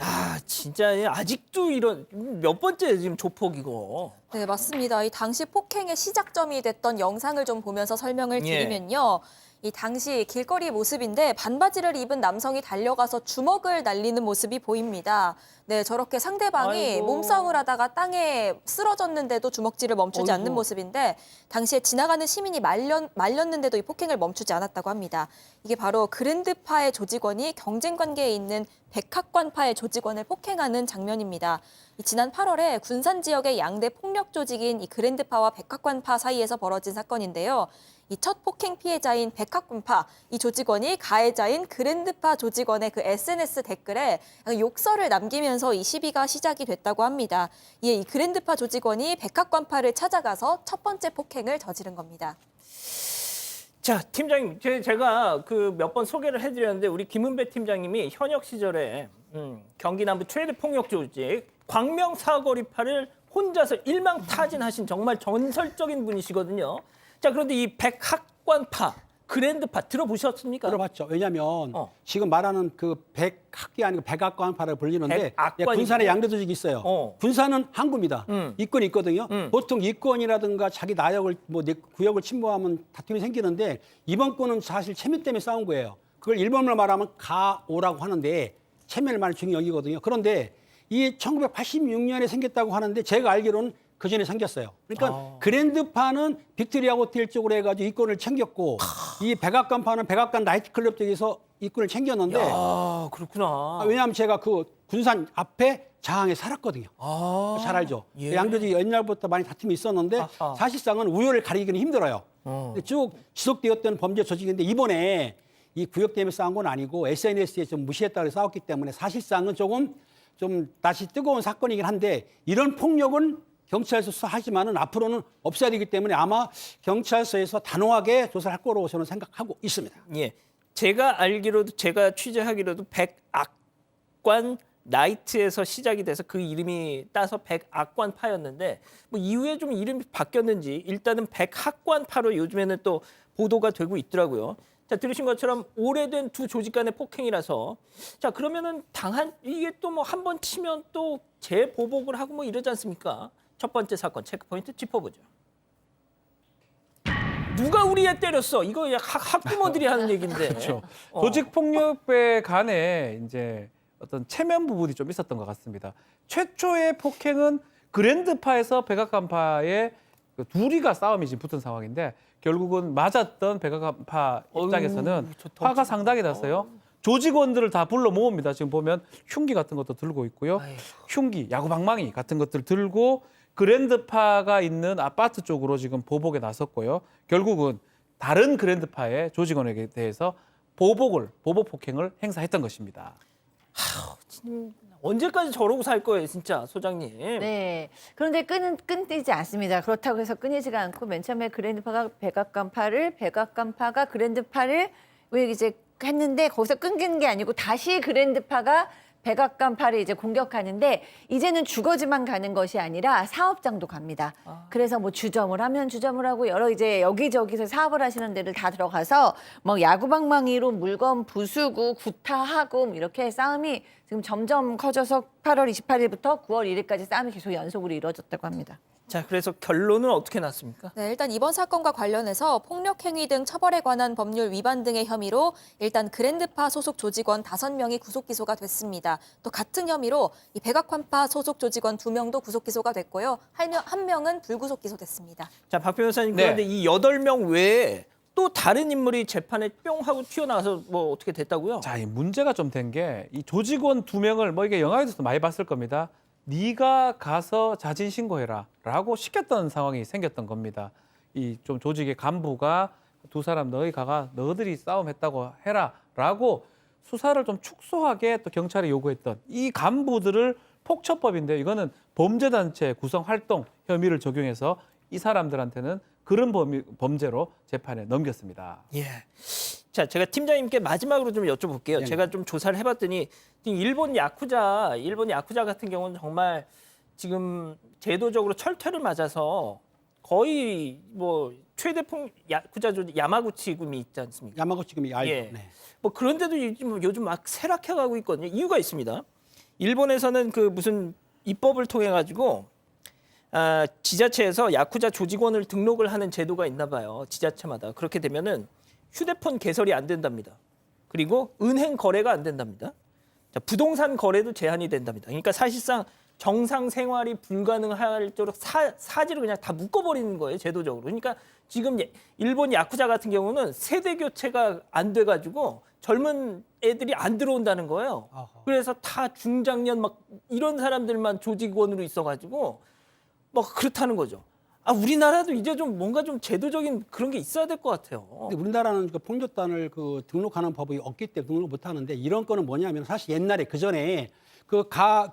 야, 진짜 아직도 이런 몇 번째 지금 조폭이고. 네, 맞습니다. 이 당시 폭행의 시작점이 됐던 영상을 좀 보면서 설명을 드리면요. 이 당시 길거리 모습인데 반바지를 입은 남성이 달려가서 주먹을 날리는 모습이 보입니다. 네, 저렇게 상대방이 아이고. 몸싸움을 하다가 땅에 쓰러졌는데도 주먹질을 멈추지 않는 어이구. 모습인데 당시에 지나가는 시민이 말렸는데도 이 폭행을 멈추지 않았다고 합니다. 이게 바로 그랜드파의 조직원이 경쟁 관계에 있는 백학관파의 조직원을 폭행하는 장면입니다. 지난 8월에 군산 지역의 양대 폭력 조직인 이 그랜드파와 백학관파 사이에서 벌어진 사건인데요. 이 첫 폭행 피해자인 백학군파, 이 조직원이 가해자인 그랜드파 조직원의 그 SNS 댓글에 욕설을 남기면서 이 시비가 시작이 됐다고 합니다. 이에 이 그랜드파 조직원이 백학관파를 찾아가서 첫 번째 폭행을 저지른 겁니다. 자, 팀장님, 제가 그 몇 번 소개를 해드렸는데 우리 김은배 팀장님이 현역 시절에 경기 남부 최대 폭력 조직 광명 사거리파를 혼자서 일망타진하신 정말 전설적인 분이시거든요. 자, 그런데 이 백학관파, 그랜드파 들어보셨습니까? 들어봤죠. 왜냐하면 어. 지금 말하는 그 백학기 아니고 백악관파를 불리는데 백악관이고. 군산에 양대 조직이 있어요. 군산은 항구입니다. 이권이 있거든요. 보통 이권이라든가 자기 나역을 내 구역을 침범하면 다툼이 생기는데 이번 건은 사실 체면 때문에 싸운 거예요. 그걸 일본어로 말하면 가오라고 하는데 체면을 말을 중요히 여기거든요. 그런데 이 1986년에 생겼다고 하는데 제가 알기로는 그 전에 생겼어요. 그러니까 그랜드파는 빅토리아 호텔 쪽으로 해가지고 이권을 챙겼고 이 백악관파는 백악관 나이트클럽 쪽에서 이권을 챙겼는데 아, 그렇구나. 왜냐하면 제가 그 군산 앞에 장항에 살았거든요. 잘 알죠. 예. 양조직이 옛날부터 많이 다툼이 있었는데 아하. 사실상은 우열을 가리기는 힘들어요. 근데 쭉 지속되었던 범죄 조직인데 이번에 이 구역 때문에 싸운 건 아니고 SNS에 좀 무시했다고 싸웠기 때문에 사실상은 좀 다시 뜨거운 사건이긴 한데 이런 폭력은 경찰서 수사하지만은 앞으로는 없어야 되기 때문에 아마 경찰서에서 단호하게 조사를 할 거로 저는 생각하고 있습니다. 예, 제가 알기로도 제가 취재하기로도 백악관 나이트에서 시작이 돼서 그 이름이 따서 백악관파였는데 뭐 이후에 좀 이름이 바뀌었는지 일단은 백학관파로 요즘에는 또 보도가 되고 있더라고요. 자, 들으신 것처럼 오래된 두 조직 간의 폭행이라서 자, 그러면은 이게 또 뭐 한 번 치면 또 재보복을 하고 뭐 이러지 않습니까? 첫 번째 사건 체크포인트 짚어보죠. 누가 우리 애 때렸어? 이거 학부모들이 하는 얘기인데. 그렇죠. 조직 폭력배 간에 이제 어떤 체면 부분이 좀 있었던 것 같습니다. 최초의 폭행은 그랜드파에서 백악관파의 그 둘이가 싸움이 지금 붙은 상황인데 결국은 맞았던 백악관파 입장에서는 화가 상당히 났어요. 조직원들을 다 불러 모읍니다. 지금 보면 흉기 같은 것도 들고 있고요. 흉기, 야구방망이 같은 것들 들고 그랜드파가 있는 아파트 쪽으로 지금 보복에 나섰고요. 결국은 다른 그랜드파의 조직원에게 대해서 보복 폭행을 행사했던 것입니다. 언제까지 저러고 살 거예요, 진짜 소장님. 네. 그런데 끊이지 않습니다. 그렇다고 해서 끊이지가 않고 맨 처음에 그랜드파가 백악관파가 그랜드파를 왜 이제 했는데 거기서 끊기는 게 아니고 다시 그랜드파가 백악관파를 이제 공격하는데 이제는 주거지만 가는 것이 아니라 사업장도 갑니다. 그래서 뭐 주점을 하면 주점을 하고 여러 이제 여기저기서 사업을 하시는 데를 다 들어가서 뭐 야구방망이로 물건 부수고 구타하고 뭐 이렇게 싸움이 지금 점점 커져서 8월 28일부터 9월 1일까지 싸움이 계속 연속으로 이루어졌다고 합니다. 자, 그래서 결론은 어떻게 났습니까? 네, 일단 이번 사건과 관련해서 폭력행위 등 처벌에 관한 법률 위반 등의 혐의로 일단 그랜드파 소속 조직원 5명이 구속 기소가 됐습니다. 또 같은 혐의로 이 백악관파 소속 조직원 2명도 구속 기소가 됐고요. 한 명은 불구속 기소됐습니다. 자, 박 변호사님, 네. 그런데 이 8명 외에 또 다른 인물이 재판에 뿅 하고 튀어나와서 뭐 어떻게 됐다고요? 자, 이 문제가 좀 된 게 이 조직원 2명을 뭐 이게 영화에서도 많이 봤을 겁니다. 네가 가서 자진 신고해라라고 시켰던 상황이 생겼던 겁니다. 이 좀 조직의 간부가 두 사람 너희 가가 너희들이 싸움했다고 해라라고 수사를 좀 축소하게 또 경찰에 요구했던 이 간부들을 폭처법인데요. 이거는 범죄단체 구성 활동 혐의를 적용해서 이 사람들한테는 그런 범죄로 재판에 넘겼습니다. 예. 자, 제가 팀장님께 마지막으로 좀 여쭤볼게요. 네. 제가 좀 조사를 해봤더니 일본 야쿠자 같은 경우는 정말 지금 제도적으로 철퇴를 맞아서 거의 뭐 최대폭 야쿠자 조직 야마구치금이 있지 않습니까? 야마구치금이 알죠. 예. 네. 뭐 그런데도 요즘 막 쇠락해가고 있거든요. 이유가 있습니다. 일본에서는 그 무슨 입법을 통해 가지고 지자체에서 야쿠자 조직원을 등록을 하는 제도가 있나 봐요. 지자체마다. 그렇게 되면은 휴대폰 개설이 안 된답니다. 그리고 은행 거래가 안 된답니다. 자, 부동산 거래도 제한이 된답니다. 그러니까 사실상 정상 생활이 불가능할 정도로 사지를 그냥 다 묶어버리는 거예요, 제도적으로. 그러니까 지금 일본 야쿠자 같은 경우는 세대 교체가 안 돼가지고 젊은 애들이 안 들어온다는 거예요. 아하. 그래서 다 중장년 막 이런 사람들만 조직원으로 있어가지고 막 그렇다는 거죠. 우리나라도 이제 좀 뭔가 좀 제도적인 그런 게 있어야 될 것 같아요. 근데 우리나라는 그 폭력단을 그 등록하는 법이 없기 때문에 등록을 못 하는데 이런 거는 뭐냐면 사실 옛날에 그 전에 그러니까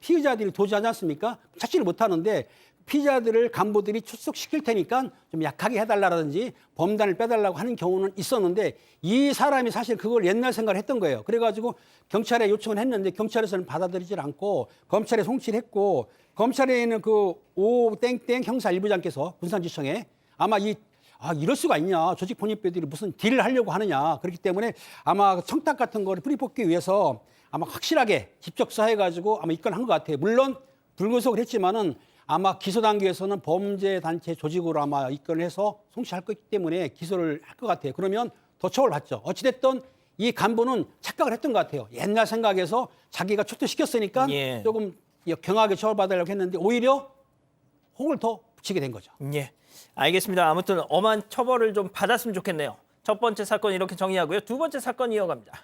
피의자들이 도주하지 않습니까? 찾지를 못 하는데 피의자들을 간부들이 출석시킬 테니까 좀 약하게 해달라든지 범단을 빼달라고 하는 경우는 있었는데 이 사람이 사실 그걸 옛날 생각을 했던 거예요. 그래가지고 경찰에 요청을 했는데 경찰에서는 받아들이질 않고 검찰에 송치를 했고 검찰에 있는 그 오땡땡 형사 1부장께서 군산지청에 아마 이럴 수가 있냐. 조직 폭력배들이 무슨 딜을 하려고 하느냐. 그렇기 때문에 아마 청탁 같은 거를 뿌리뽑기 위해서 아마 확실하게 직접 수사해가지고 아마 입건한 것 같아요. 물론 불구속을 했지만은 아마 기소 단계에서는 범죄 단체 조직으로 아마 입건을 해서 송치할 거기 때문에 기소를 할 것 같아요. 그러면 더 처벌받죠. 어찌됐든 이 간부는 착각을 했던 것 같아요. 옛날 생각에서 자기가 출두시켰으니까 예. 조금 경하게 처벌받으려고 했는데 오히려 홍을 더 붙이게 된 거죠. 예, 알겠습니다. 아무튼 엄한 처벌을 좀 받았으면 좋겠네요. 첫 번째 사건 이렇게 정리하고요. 두 번째 사건 이어갑니다.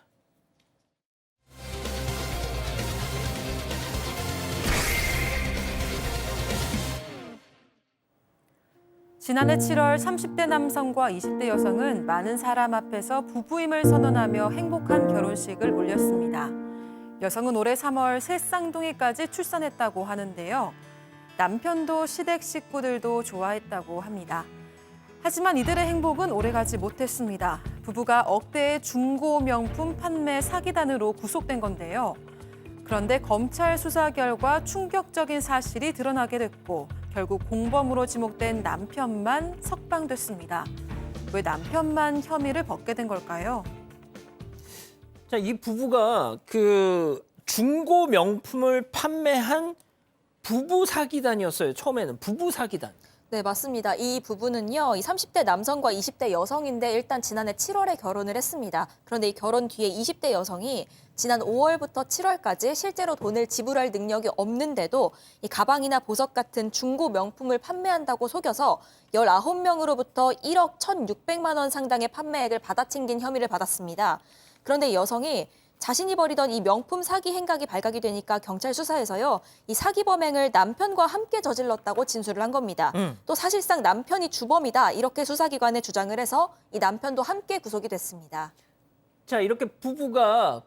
지난해 7월 30대 남성과 20대 여성은 많은 사람 앞에서 부부임을 선언하며 행복한 결혼식을 올렸습니다. 여성은 올해 3월 새 쌍둥이까지 출산했다고 하는데요. 남편도 시댁 식구들도 좋아했다고 합니다. 하지만 이들의 행복은 오래가지 못했습니다. 부부가 억대의 중고 명품 판매 사기단으로 구속된 건데요. 그런데 검찰 수사 결과 충격적인 사실이 드러나게 됐고 결국 공범으로 지목된 남편만 석방됐습니다. 왜 남편만 혐의를 벗게 된 걸까요? 자, 이 부부가 그 중고 명품을 판매한 부부 사기단이었어요. 처음에는 부부 사기단. 네, 맞습니다. 이 부부는요, 이 30대 남성과 20대 여성인데 일단 지난해 7월에 결혼을 했습니다. 그런데 이 결혼 뒤에 20대 여성이 지난 5월부터 7월까지 실제로 돈을 지불할 능력이 없는데도 이 가방이나 보석 같은 중고 명품을 판매한다고 속여서 19명으로부터 1억 1,600만 원 상당의 판매액을 받아챙긴 혐의를 받았습니다. 그런데 이 여성이 자신이 벌이던 이 명품 사기 행각이 발각이 되니까 경찰 수사에서요, 이 사기 범행을 남편과 함께 저질렀다고 진술을 한 겁니다. 또 사실상 남편이 주범이다 이렇게 수사기관에 주장을 해서 이 남편도 함께 구속이 됐습니다. 자, 이렇게 부부가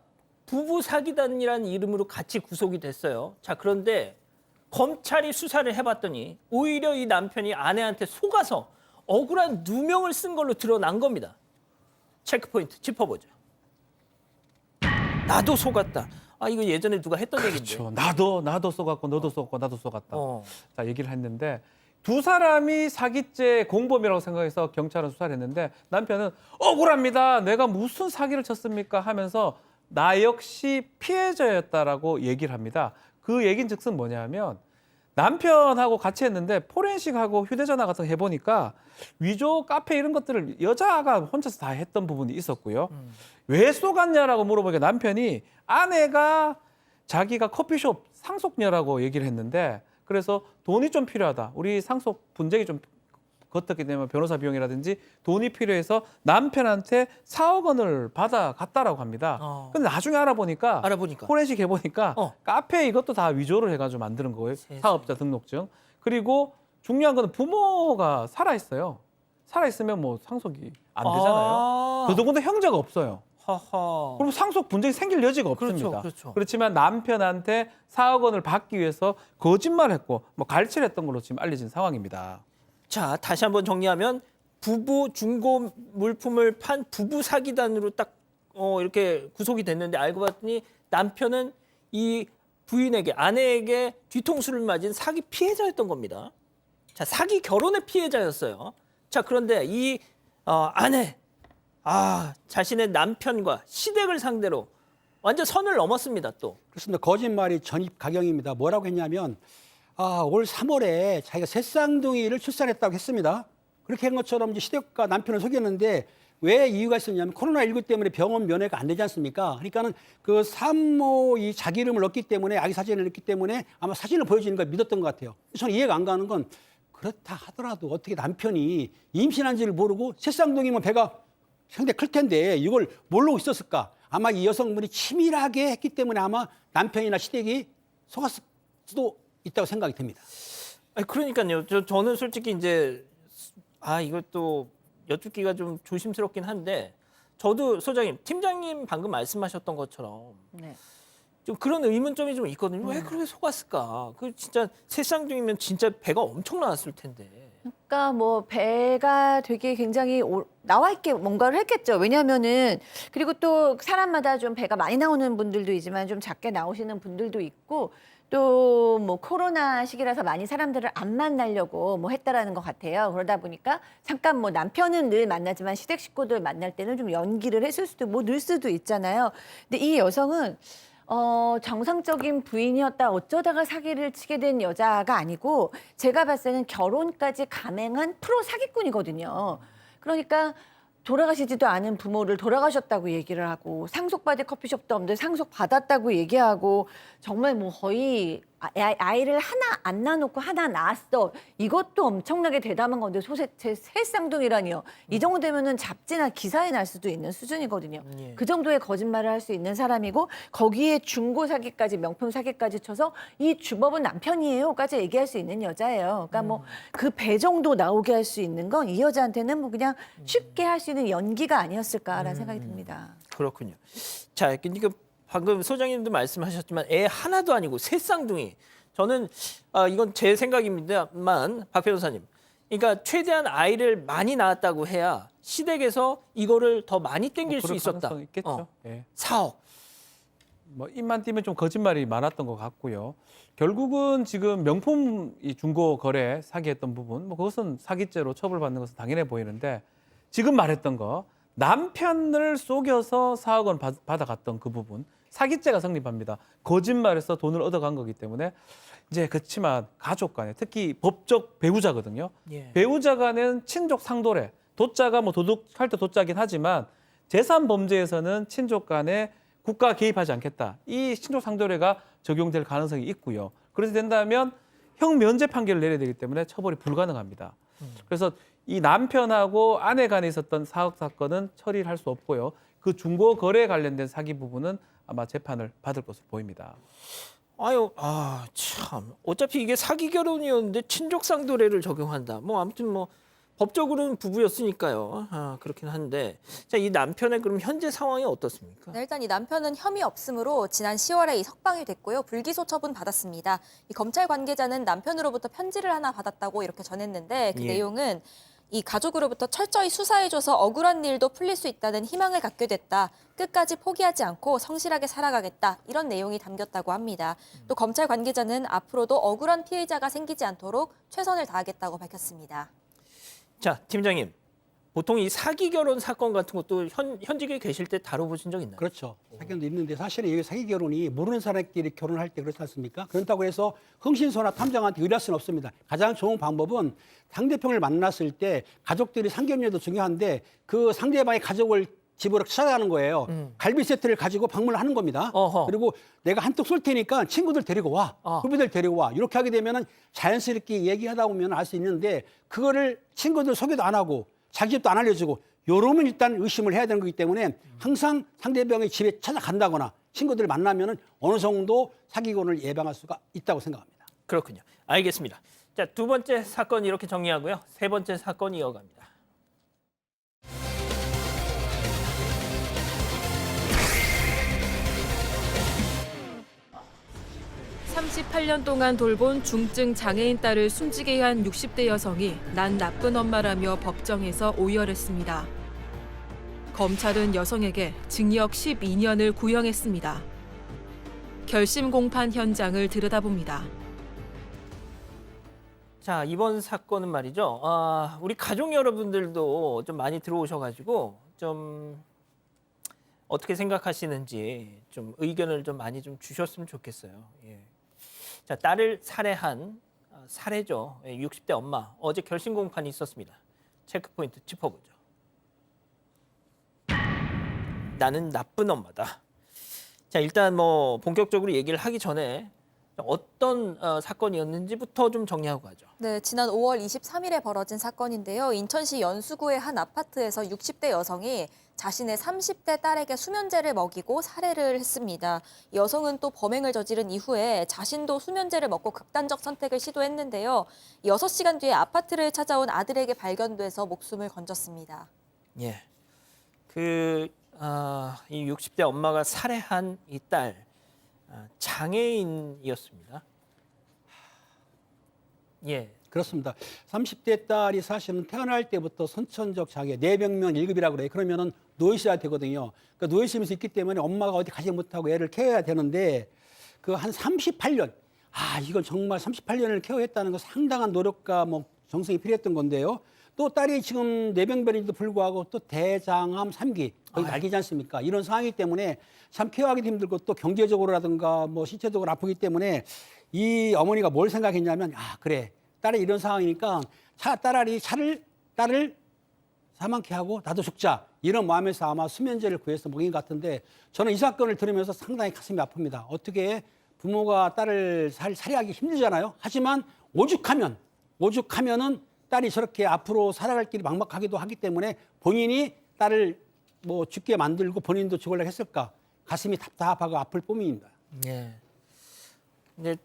부부 사기단이라는 이름으로 같이 구속이 됐어요. 자, 그런데 검찰이 수사를 해봤더니 오히려 이 남편이 아내한테 속아서 억울한 누명을 쓴 걸로 드러난 겁니다. 체크포인트 짚어보죠. 나도 속았다. 아, 이거 예전에 누가 했던 얘기인데. 그렇죠. 나도 쏘갔고 너도 쏘갔고 나도 쏘갔다. 어. 자, 얘기를 했는데 두 사람이 사기죄 공범이라고 생각해서 경찰은 수사를 했는데 남편은 억울합니다. 내가 무슨 사기를 쳤습니까? 하면서 나 역시 피해자였다라고 얘기를 합니다. 그 얘기는 즉슨 뭐냐면 남편하고 같이 했는데 포렌식하고 휴대전화 같은 거 해보니까 위조 카페 이런 것들을 여자가 혼자서 다 했던 부분이 있었고요. 왜 쏘갔냐라고 물어보니까 남편이 아내가 자기가 커피숍 상속녀라고 얘기를 했는데 그래서 돈이 좀 필요하다. 우리 상속 분쟁이 좀 걷었기 때문에 변호사 비용이라든지 돈이 필요해서 남편한테 4억 원을 받아갔다라고 합니다. 근데 나중에 알아보니까 포렌식 해보니까 카페 이것도 다 위조를 해가지고 만드는 거예요. 사업자 등록증. 그리고 중요한 거는 부모가 살아있어요. 살아있으면 뭐 상속이 안 되잖아요. 더더군다나 형제가 없어요. 하하. 그럼 상속 분쟁이 생길 여지가 없습니다. 그렇죠. 그렇지만 남편한테 4억 원을 받기 위해서 거짓말했고 뭐 갈취를 했던 걸로 지금 알려진 상황입니다. 자, 다시 한번 정리하면 부부 중고 물품을 판 부부 사기단으로 딱 이렇게 구속이 됐는데 알고 봤더니 남편은 이 부인에게 아내에게 뒤통수를 맞은 사기 피해자였던 겁니다. 자, 사기 결혼의 피해자였어요. 자, 그런데 이 아내 자신의 남편과 시댁을 상대로 완전 선을 넘었습니다. 또 그렇습니다. 거짓말이 전입가경입니다. 뭐라고 했냐면 올 3월에 자기가 새 쌍둥이를 출산했다고 했습니다. 그렇게 한 것처럼 이제 시댁과 남편을 속였는데 왜 이유가 있었냐면 코로나19 때문에 병원 면회가 안 되지 않습니까? 그러니까는 그 산모 이 자기 이름을 넣기 때문에 아기 사진을 넣기 때문에 아마 사진을 보여주는 걸 믿었던 것 같아요. 저는 이해가 안 가는 건 그렇다 하더라도 어떻게 남편이 임신한지를 모르고 새 쌍둥이면 배가 상당히 클 텐데 이걸 모르고 있었을까? 아마 이 여성분이 치밀하게 했기 때문에 아마 남편이나 시댁이 속았을 수도 있다고 생각이 듭니다. 아니, 그러니까요. 저는 솔직히 이제 이것도 여쭙기가 좀 조심스럽긴 한데 저도 소장님, 팀장님 방금 말씀하셨던 것처럼 네. 좀 그런 의문점이 좀 있거든요. 왜 그렇게 속았을까? 그 진짜 새 쌍둥이면 진짜 배가 엄청 나왔을 텐데. 그러니까 뭐 배가 되게 굉장히 나와 있게 뭔가를 했겠죠. 왜냐하면은 그리고 또 사람마다 좀 배가 많이 나오는 분들도 있지만 좀 작게 나오시는 분들도 있고 또 뭐 코로나 시기라서 많이 사람들을 안 만나려고 뭐 했다라는 것 같아요. 그러다 보니까 잠깐 뭐 남편은 늘 만나지만 시댁 식구들 만날 때는 좀 연기를 했을 수도 뭐 늘 수도 있잖아요. 근데 이 여성은 정상적인 부인이었다 어쩌다가 사기를 치게 된 여자가 아니고 제가 봤을 때는 결혼까지 감행한 프로 사기꾼이거든요. 그러니까 돌아가시지도 않은 부모를 돌아가셨다고 얘기를 하고 상속받을 커피숍도 없는데 상속받았다고 얘기하고 정말 뭐 거의 아이를 하나 안 낳아놓고 하나 낳았어. 이것도 엄청나게 대담한 건데 새 쌍둥이라니요. 이 정도 되면은 잡지나 기사에 날 수도 있는 수준이거든요. 그 정도의 거짓말을 할 수 있는 사람이고 거기에 중고 사기까지 명품 사기까지 쳐서 이 주범은 남편이에요까지 얘기할 수 있는 여자예요. 그러니까 뭐 그 배 정도 나오게 할 수 있는 건 이 여자한테는 뭐 그냥 쉽게 할 수 있는 연기가 아니었을까라는 생각이 듭니다. 그렇군요. 자, 그러니까 방금 소장님도 말씀하셨지만 애 하나도 아니고 새 쌍둥이. 저는 이건 제 생각입니다만 박 변호사님. 그러니까 최대한 아이를 많이 낳았다고 해야 시댁에서 이거를 더 많이 땡길 수 있었다. 가능성 있겠죠. 예. 4억. 뭐 입만 띄면 좀 거짓말이 많았던 것 같고요. 결국은 지금 명품 이 중고 거래 사기했던 부분, 뭐 그것은 사기죄로 처벌받는 것은 당연해 보이는데 지금 말했던 거 남편을 속여서 4억 원 받아갔던 그 부분 사기죄가 성립합니다. 거짓말해서 돈을 얻어간 거기 때문에 이제 그렇지만 가족 간에 특히 법적 배우자거든요. 예. 배우자 간은 친족 상도례, 도자가 뭐 도둑할 때 도자긴 하지만 재산 범죄에서는 친족 간에 국가 개입하지 않겠다. 이 친족 상도례가 적용될 가능성이 있고요. 그렇게 된다면 형 면제 판결을 내려야 되기 때문에 처벌이 불가능합니다. 그래서 이 남편하고 아내 간에 있었던 사억 사건은 처리를 할 수 없고요. 그 중고 거래 관련된 사기 부분은 아마 재판을 받을 것으로 보입니다. 참. 어차피 이게 사기 결혼이었는데 친족 상도례를 적용한다. 뭐 아무튼 뭐 법적으로는 부부였으니까요. 그렇긴 한데, 자, 이 남편의 그럼 현재 상황이 어떻습니까? 네, 일단 이 남편은 혐의 없음으로 지난 10월에 이 석방이 됐고요. 불기소 처분 받았습니다. 이 검찰 관계자는 남편으로부터 편지를 하나 받았다고 이렇게 전했는데 그 예. 내용은 이 가족으로부터 철저히 수사해줘서 억울한 일도 풀릴 수 있다는 희망을 갖게 됐다. 끝까지 포기하지 않고 성실하게 살아가겠다. 이런 내용이 담겼다고 합니다. 또 검찰 관계자는 앞으로도 억울한 피해자가 생기지 않도록 최선을 다하겠다고 밝혔습니다. 자, 팀장님. 보통 이 사기 결혼 사건 같은 것도 현직에 계실 때 다뤄보신 적 있나요? 그렇죠. 사견도 있는데 사실은 이게 사기 결혼이 모르는 사람끼리 결혼할 때 그렇지 않습니까? 그렇다고 해서 흥신소나 탐정한테 의뢰할 수는 없습니다. 가장 좋은 방법은 상대편을 만났을 때 가족들이 상견례도 중요한데 그 상대방의 가족을 집으로 찾아가는 거예요. 갈비 세트를 가지고 방문을 하는 겁니다. 어허. 그리고 내가 한턱 쏠 테니까 친구들 데리고 와. 후배들 데리고 와. 이렇게 하게 되면은 자연스럽게 얘기하다 보면 알 수 있는데 그거를 친구들 소개도 안 하고 자기 집도 안 알려주고 요러면 일단 의심을 해야 되는 거기 때문에 항상 상대방의 집에 찾아간다거나 친구들을 만나면은 어느 정도 사기꾼을 예방할 수가 있다고 생각합니다. 그렇군요. 알겠습니다. 자, 두 번째 사건 이렇게 정리하고요. 세 번째 사건 이어갑니다. 38년 동안 돌본 중증 장애인 딸을 숨지게 한 60대 여성이 난 나쁜 엄마라며 법정에서 오열했습니다. 검찰은 여성에게 징역 12년을 구형했습니다. 결심 공판 현장을 들여다봅니다. 자, 이번 사건은 말이죠. 우리 가족 여러분들도 좀 많이 들어오셔가지고 좀 어떻게 생각하시는지 좀 의견을 좀 많이 좀 주셨으면 좋겠어요. 예. 자, 딸을 살해한 살해죠. 60대 엄마. 어제 결심 공판이 있었습니다. 체크 포인트 짚어보죠. 나는 나쁜 엄마다. 자, 일단 뭐 본격적으로 얘기를 하기 전에 어떤 사건이었는지부터 좀 정리하고 가죠. 네, 지난 5월 23일에 벌어진 사건인데요. 인천시 연수구의 한 아파트에서 60대 여성이 자신의 30대 딸에게 수면제를 먹이고 살해를 했습니다. 여성은 또 범행을 저지른 이후에 자신도 수면제를 먹고 극단적 선택을 시도했는데요. 6시간 뒤에 아파트를 찾아온 아들에게 발견돼서 목숨을 건졌습니다. 예. 이 60대 엄마가 살해한 이 딸, 장애인이었습니다. 예. 그렇습니다. 30대 딸이 사실은 태어날 때부터 선천적 장애, 뇌병면 1급이라고 그래요. 그러면은 누워 있어야 되거든요. 그러니까 누워 있으면서 있기 때문에 엄마가 어디 가지 못하고 애를 케어해야 되는데 그 한 38년, 이건 정말 38년을 케어했다는 거 상당한 노력과 뭐 정성이 필요했던 건데요. 또 딸이 지금 뇌병변인데도 불구하고 또 대장암 3기 거기 알기지 않습니까? 이런 상황이기 때문에 참 케어하기도 힘들고 또 경제적으로라든가 뭐 신체적으로 아프기 때문에 이 어머니가 뭘 생각했냐면 그래 딸이 이런 상황이니까 딸을 사망케 하고 나도 죽자 이런 마음에서 아마 수면제를 구해서 먹인 것 같은데 저는 이 사건을 들으면서 상당히 가슴이 아픕니다. 어떻게 부모가 딸을 살해하기 힘들잖아요. 하지만 오죽하면은 딸이 저렇게 앞으로 살아갈 길이 막막하기도 하기 때문에 본인이 딸을 뭐 죽게 만들고 본인도 죽으려고 했을까 가슴이 답답하고 아플 뿐입니다. 예. 이제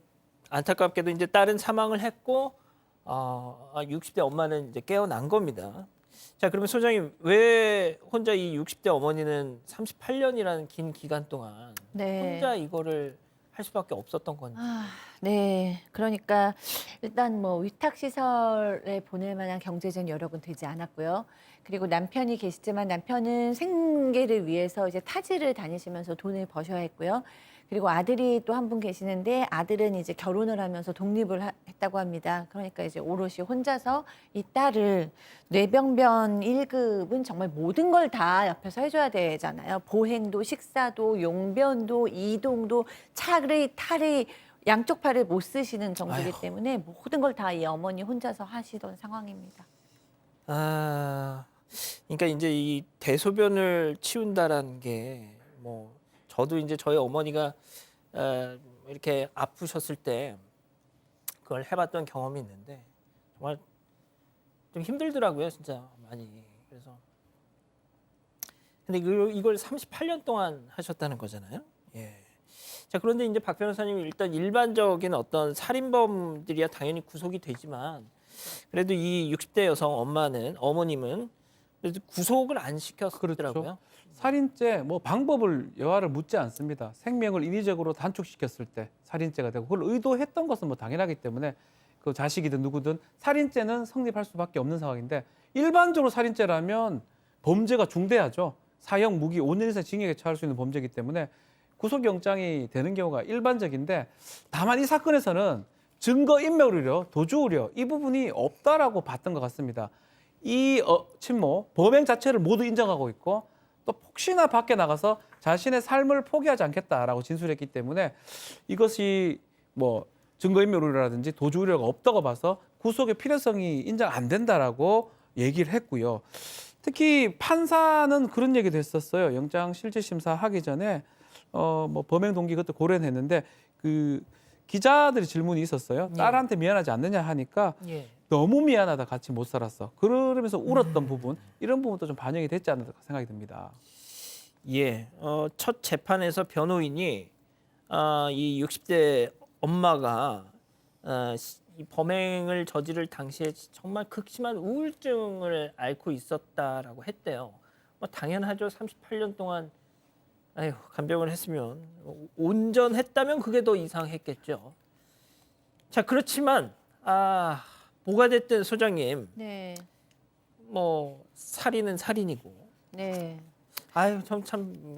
안타깝게도 이제 딸은 사망을 했고 60대 엄마는 이제 깨어난 겁니다. 자, 그러면 소장님 왜 혼자 이 60대 어머니는 38년이라는 긴 기간 동안 네. 혼자 이거를 할 수밖에 없었던 건지. 네. 그러니까 일단 뭐 위탁시설에 보낼 만한 경제적 여력은 되지 않았고요. 그리고 남편이 계시지만 남편은 생계를 위해서 이제 타지를 다니시면서 돈을 버셔야 했고요. 그리고 아들이 또 한 분 계시는데 아들은 이제 결혼을 하면서 독립을 했다고 합니다. 그러니까 이제 오롯이 혼자서 이 딸을 뇌병변 1급은 정말 모든 걸 다 옆에서 해줘야 되잖아요. 보행도 식사도 용변도 이동도 차를 탈이 양쪽 팔을 못 쓰시는 정도이기 때문에 모든 걸 다 이 어머니 혼자서 하시던 상황입니다. 그러니까 이제 이 대소변을 치운다라는 게 뭐 저도 이제 저희 어머니가 이렇게 아프셨을 때 그걸 해봤던 경험이 있는데 정말 좀 힘들더라고요, 진짜 많이. 그래서 근데 이걸 38년 동안 하셨다는 거잖아요. 예. 자, 그런데 이제 박 변호사님이 일단 일반적인 어떤 살인범들이야 당연히 구속이 되지만 그래도 이 60대 여성 어머님은 그래도 구속을 안 시켰더라고요. 그렇죠. 살인죄 뭐 방법을 여하를 묻지 않습니다. 생명을 인위적으로 단축시켰을 때 살인죄가 되고 그걸 의도했던 것은 뭐 당연하기 때문에 그 자식이든 누구든 살인죄는 성립할 수밖에 없는 상황인데 일반적으로 살인죄라면 범죄가 중대하죠. 사형, 무기, 5년 이상 징역에 처할 수 있는 범죄이기 때문에 구속영장이 되는 경우가 일반적인데 다만 이 사건에서는 증거 인멸 우려, 도주 우려 이 부분이 없다라고 봤던 것 같습니다. 이 친모, 범행 자체를 모두 인정하고 있고 또 혹시나 밖에 나가서 자신의 삶을 포기하지 않겠다라고 진술했기 때문에 이것이 뭐 증거인멸 우려라든지 도주 우려가 없다고 봐서 구속의 필요성이 인정 안 된다라고 얘기를 했고요. 특히 판사는 그런 얘기도 했었어요. 영장 실질 심사 하기 전에 뭐 범행 동기 그때 고려는 했는데 그 기자들이 질문이 있었어요. 딸한테 미안하지 않느냐 하니까 예. 너무 미안하다 같이 못 살았어. 그러면서 울었던 부분 이런 부분도 좀 반영이 됐지 않을까 생각이 듭니다. 예, 첫 재판에서 변호인이 이 60대 엄마가 이 범행을 저지를 당시에 정말 극심한 우울증을 앓고 있었다라고 했대요. 뭐 당연하죠. 38년 동안 간병을 했으면 온전했다면 그게 더 이상했겠죠. 자, 그렇지만 뭐가 됐든 소장님, 네. 뭐 살인은 살인이고. 네.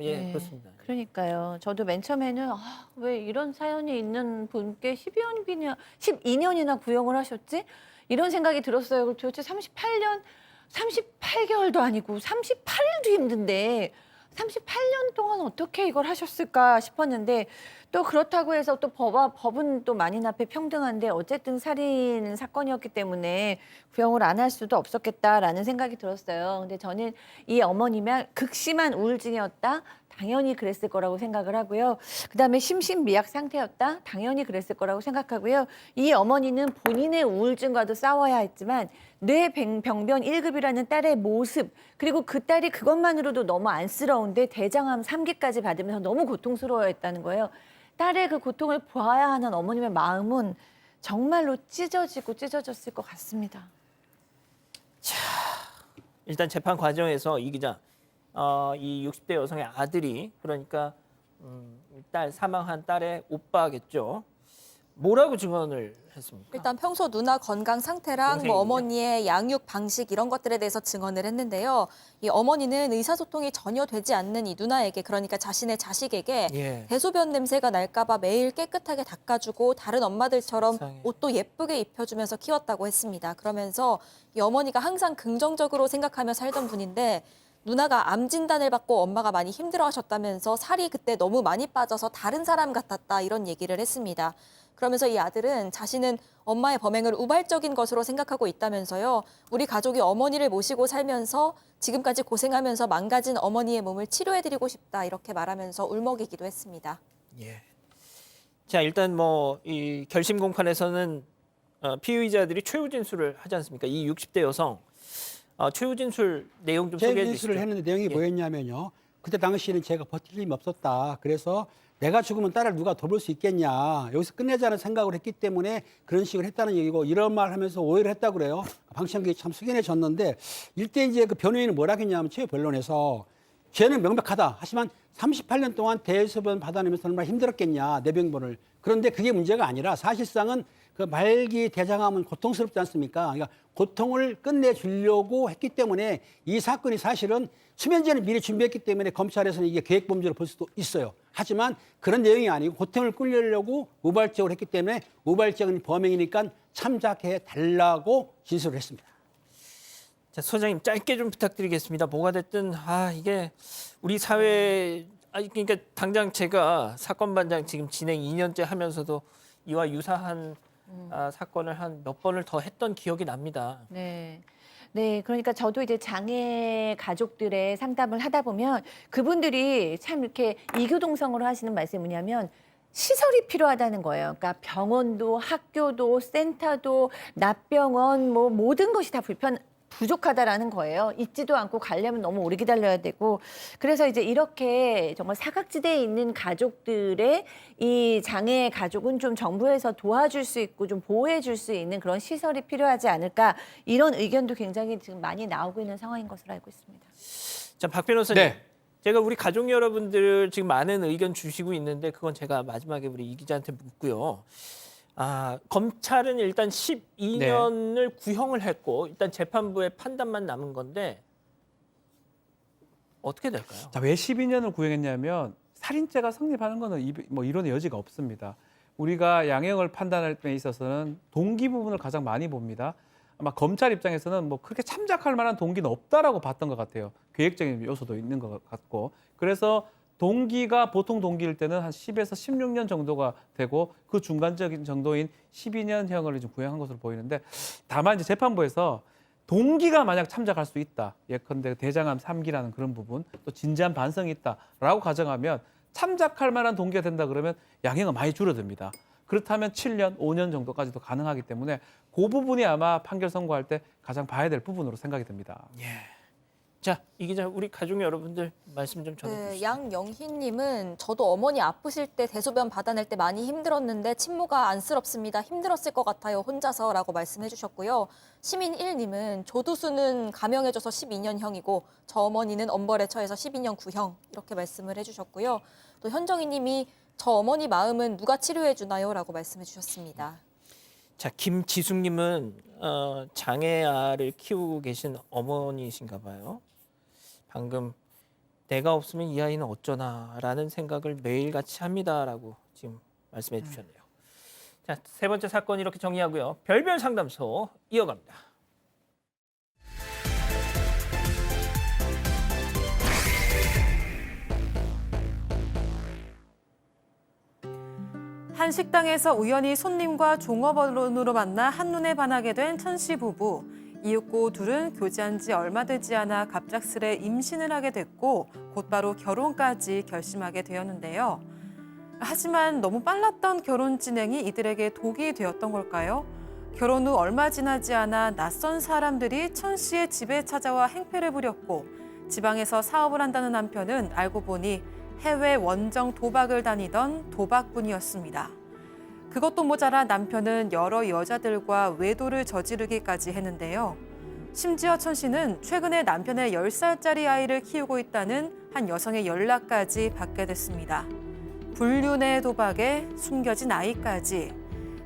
예, 네. 그렇습니다. 그러니까요. 저도 맨 처음에는 왜 이런 사연이 있는 분께 12년이나 구형을 하셨지? 이런 생각이 들었어요. 그리고 도대체 38개월도 아니고 38일도 힘든데 38년 동안 어떻게 이걸 하셨을까 싶었는데 또 그렇다고 해서 또 법은 또 만인 앞에 평등한데 어쨌든 살인 사건이었기 때문에 구형을 안 할 수도 없었겠다라는 생각이 들었어요. 근데 저는 이 어머님이 극심한 우울증이었다. 당연히 그랬을 거라고 생각을 하고요. 그다음에 심신미약 상태였다. 당연히 그랬을 거라고 생각하고요. 이 어머니는 본인의 우울증과도 싸워야 했지만 뇌병변 1급이라는 딸의 모습 그리고 그 딸이 그것만으로도 너무 안쓰러운데 대장암 3기까지 받으면서 너무 고통스러워했다는 거예요. 딸의 그 고통을 보아야 하는 어머님의 마음은 정말로 찢어졌을 것 같습니다. 일단 재판 과정에서 이 기자, 이 60대 여성의 아들이 그러니까 사망한 딸의 오빠겠죠. 뭐라고 증언을 했습니까? 일단 평소 누나 건강 상태랑 동생이군요. 뭐 어머니의 양육 방식 이런 것들에 대해서 증언을 했는데요. 이 어머니는 의사소통이 전혀 되지 않는 이 누나에게 그러니까 자신의 자식에게 예. 대소변 냄새가 날까 봐 매일 깨끗하게 닦아주고 다른 엄마들처럼 세상에. 옷도 예쁘게 입혀주면서 키웠다고 했습니다. 그러면서 이 어머니가 항상 긍정적으로 생각하며 살던 분인데 누나가 암 진단을 받고 엄마가 많이 힘들어하셨다면서 살이 그때 너무 많이 빠져서 다른 사람 같았다 이런 얘기를 했습니다. 그러면서 이 아들은 자신은 엄마의 범행을 우발적인 것으로 생각하고 있다면서요. 우리 가족이 어머니를 모시고 살면서 지금까지 고생하면서 망가진 어머니의 몸을 치료해드리고 싶다 이렇게 말하면서 울먹이기도 했습니다. 예. 자, 일단 뭐 이 결심 공판에서는 피의자들이 최후 진술을 하지 않습니까? 이 60대 여성 최후 진술 내용 좀 제 소개해 진술을 주시죠. 했는데 내용이 예. 뭐였냐면요. 그때 당시에는 제가 버틸 힘이 없었다. 그래서 내가 죽으면 딸을 누가 돌볼 수 있겠냐. 여기서 끝내자는 생각을 했기 때문에 그런 식으로 했다는 얘기고 이런 말 하면서 오해를 했다고 그래요. 방청객이 참 숙연해졌는데 이때 이제 그 변호인은 뭐라 했냐면 최후 변론에서 죄는 명백하다. 하지만 38년 동안 대소변 받아내면서 얼마나 힘들었겠냐. 뇌병변을. 그런데 그게 문제가 아니라 사실상은 그 말기 대장암은 고통스럽지 않습니까? 그러니까 고통을 끝내주려고 했기 때문에 이 사건이 사실은 수면제를 미리 준비했기 때문에 검찰에서는 이게 계획범죄로 볼 수도 있어요. 하지만 그런 내용이 아니고 고통을 끌려고 우발적으로 했기 때문에 우발적인 범행이니까 참작해 달라고 진술을 했습니다. 자, 소장님 짧게 좀 부탁드리겠습니다. 뭐가 됐든 이게 우리 사회 그러니까 당장 제가 사건 반장 지금 진행 2년째 하면서도 이와 유사한 사건을 한 몇 번을 더 했던 기억이 납니다. 네. 네, 그러니까 저도 이제 장애 가족들의 상담을 하다 보면 그분들이 참 이렇게 이교동성으로 하시는 말씀이 뭐냐면 시설이 필요하다는 거예요. 그러니까 병원도 학교도 센터도 납병원 뭐 모든 것이 다 부족하다라는 거예요. 있지도 않고 가려면 너무 오래 기다려야 되고 그래서 이제 이렇게 정말 사각지대에 있는 가족들의 이 장애 가족은 좀 정부에서 도와줄 수 있고 좀 보호해 줄 수 있는 그런 시설이 필요하지 않을까 이런 의견도 굉장히 지금 많이 나오고 있는 상황인 것으로 알고 있습니다. 자, 박 변호사님. 네. 제가 우리 가족 여러분들 지금 많은 의견 주시고 있는데 그건 제가 마지막에 우리 이 기자한테 묻고요. 검찰은 일단 12년을 구형을 했고 일단 재판부의 판단만 남은 건데 어떻게 될까요? 자, 왜 12년을 구형했냐면 살인죄가 성립하는 거는 뭐 이론의 여지가 없습니다. 우리가 양형을 판단할 때 있어서는 동기 부분을 가장 많이 봅니다. 아마 검찰 입장에서는 뭐 그렇게 참작할 만한 동기는 없다라고 봤던 것 같아요. 계획적인 요소도 있는 것 같고. 그래서 동기가 보통 동기일 때는 한 10에서 16년 정도가 되고 그 중간적인 정도인 12년형을 좀 구형한 것으로 보이는데 다만 이제 재판부에서 동기가 만약 참작할 수 있다. 예컨대 대장암 3기라는 그런 부분, 또 진지한 반성이 있다라고 가정하면 참작할 만한 동기가 된다 그러면 양형은 많이 줄어듭니다. 그렇다면 7년, 5년 정도까지도 가능하기 때문에 그 부분이 아마 판결 선고할 때 가장 봐야 될 부분으로 생각이 됩니다. 예. 자, 이 기자 우리 가족 여러분들 말씀 좀 전해 주시죠. 네, 양영희님은 저도 어머니 아프실 때 대소변 받아낼 때 많이 힘들었는데 친모가 안쓰럽습니다. 힘들었을 것 같아요. 혼자서라고 말씀해 주셨고요. 시민1님은 조두수는 감형해줘서 12년형이고 저 어머니는 엄벌에 처해서 12년 구형 이렇게 말씀을 해주셨고요. 또 현정희님이 저 어머니 마음은 누가 치료해 주나요? 라고 말씀해 주셨습니다. 자, 김지숙님은 장애아를 키우고 계신 어머니이신가 봐요. 방금 내가 없으면 이 아이는 어쩌나라는 생각을 매일같이 합니다라고 지금 말씀해 주셨네요. 자, 세 번째 사건 이렇게 정리하고요. 별별 상담소 이어갑니다. 한 식당에서 우연히 손님과 종업원으로 만나 한눈에 반하게 된 천 씨 부부. 이윽고 둘은 교제한 지 얼마 되지 않아 갑작스레 임신을 하게 됐고 곧바로 결혼까지 결심하게 되었는데요. 하지만 너무 빨랐던 결혼 진행이 이들에게 독이 되었던 걸까요? 결혼 후 얼마 지나지 않아 낯선 사람들이 천 씨의 집에 찾아와 행패를 부렸고 지방에서 사업을 한다는 남편은 알고 보니 해외 원정 도박을 다니던 도박꾼이었습니다. 그것도 모자라 남편은 여러 여자들과 외도를 저지르기까지 했는데요. 심지어 천 씨는 최근에 남편의 10살짜리 아이를 키우고 있다는 한 여성의 연락까지 받게 됐습니다. 불륜의 도박에 숨겨진 아이까지.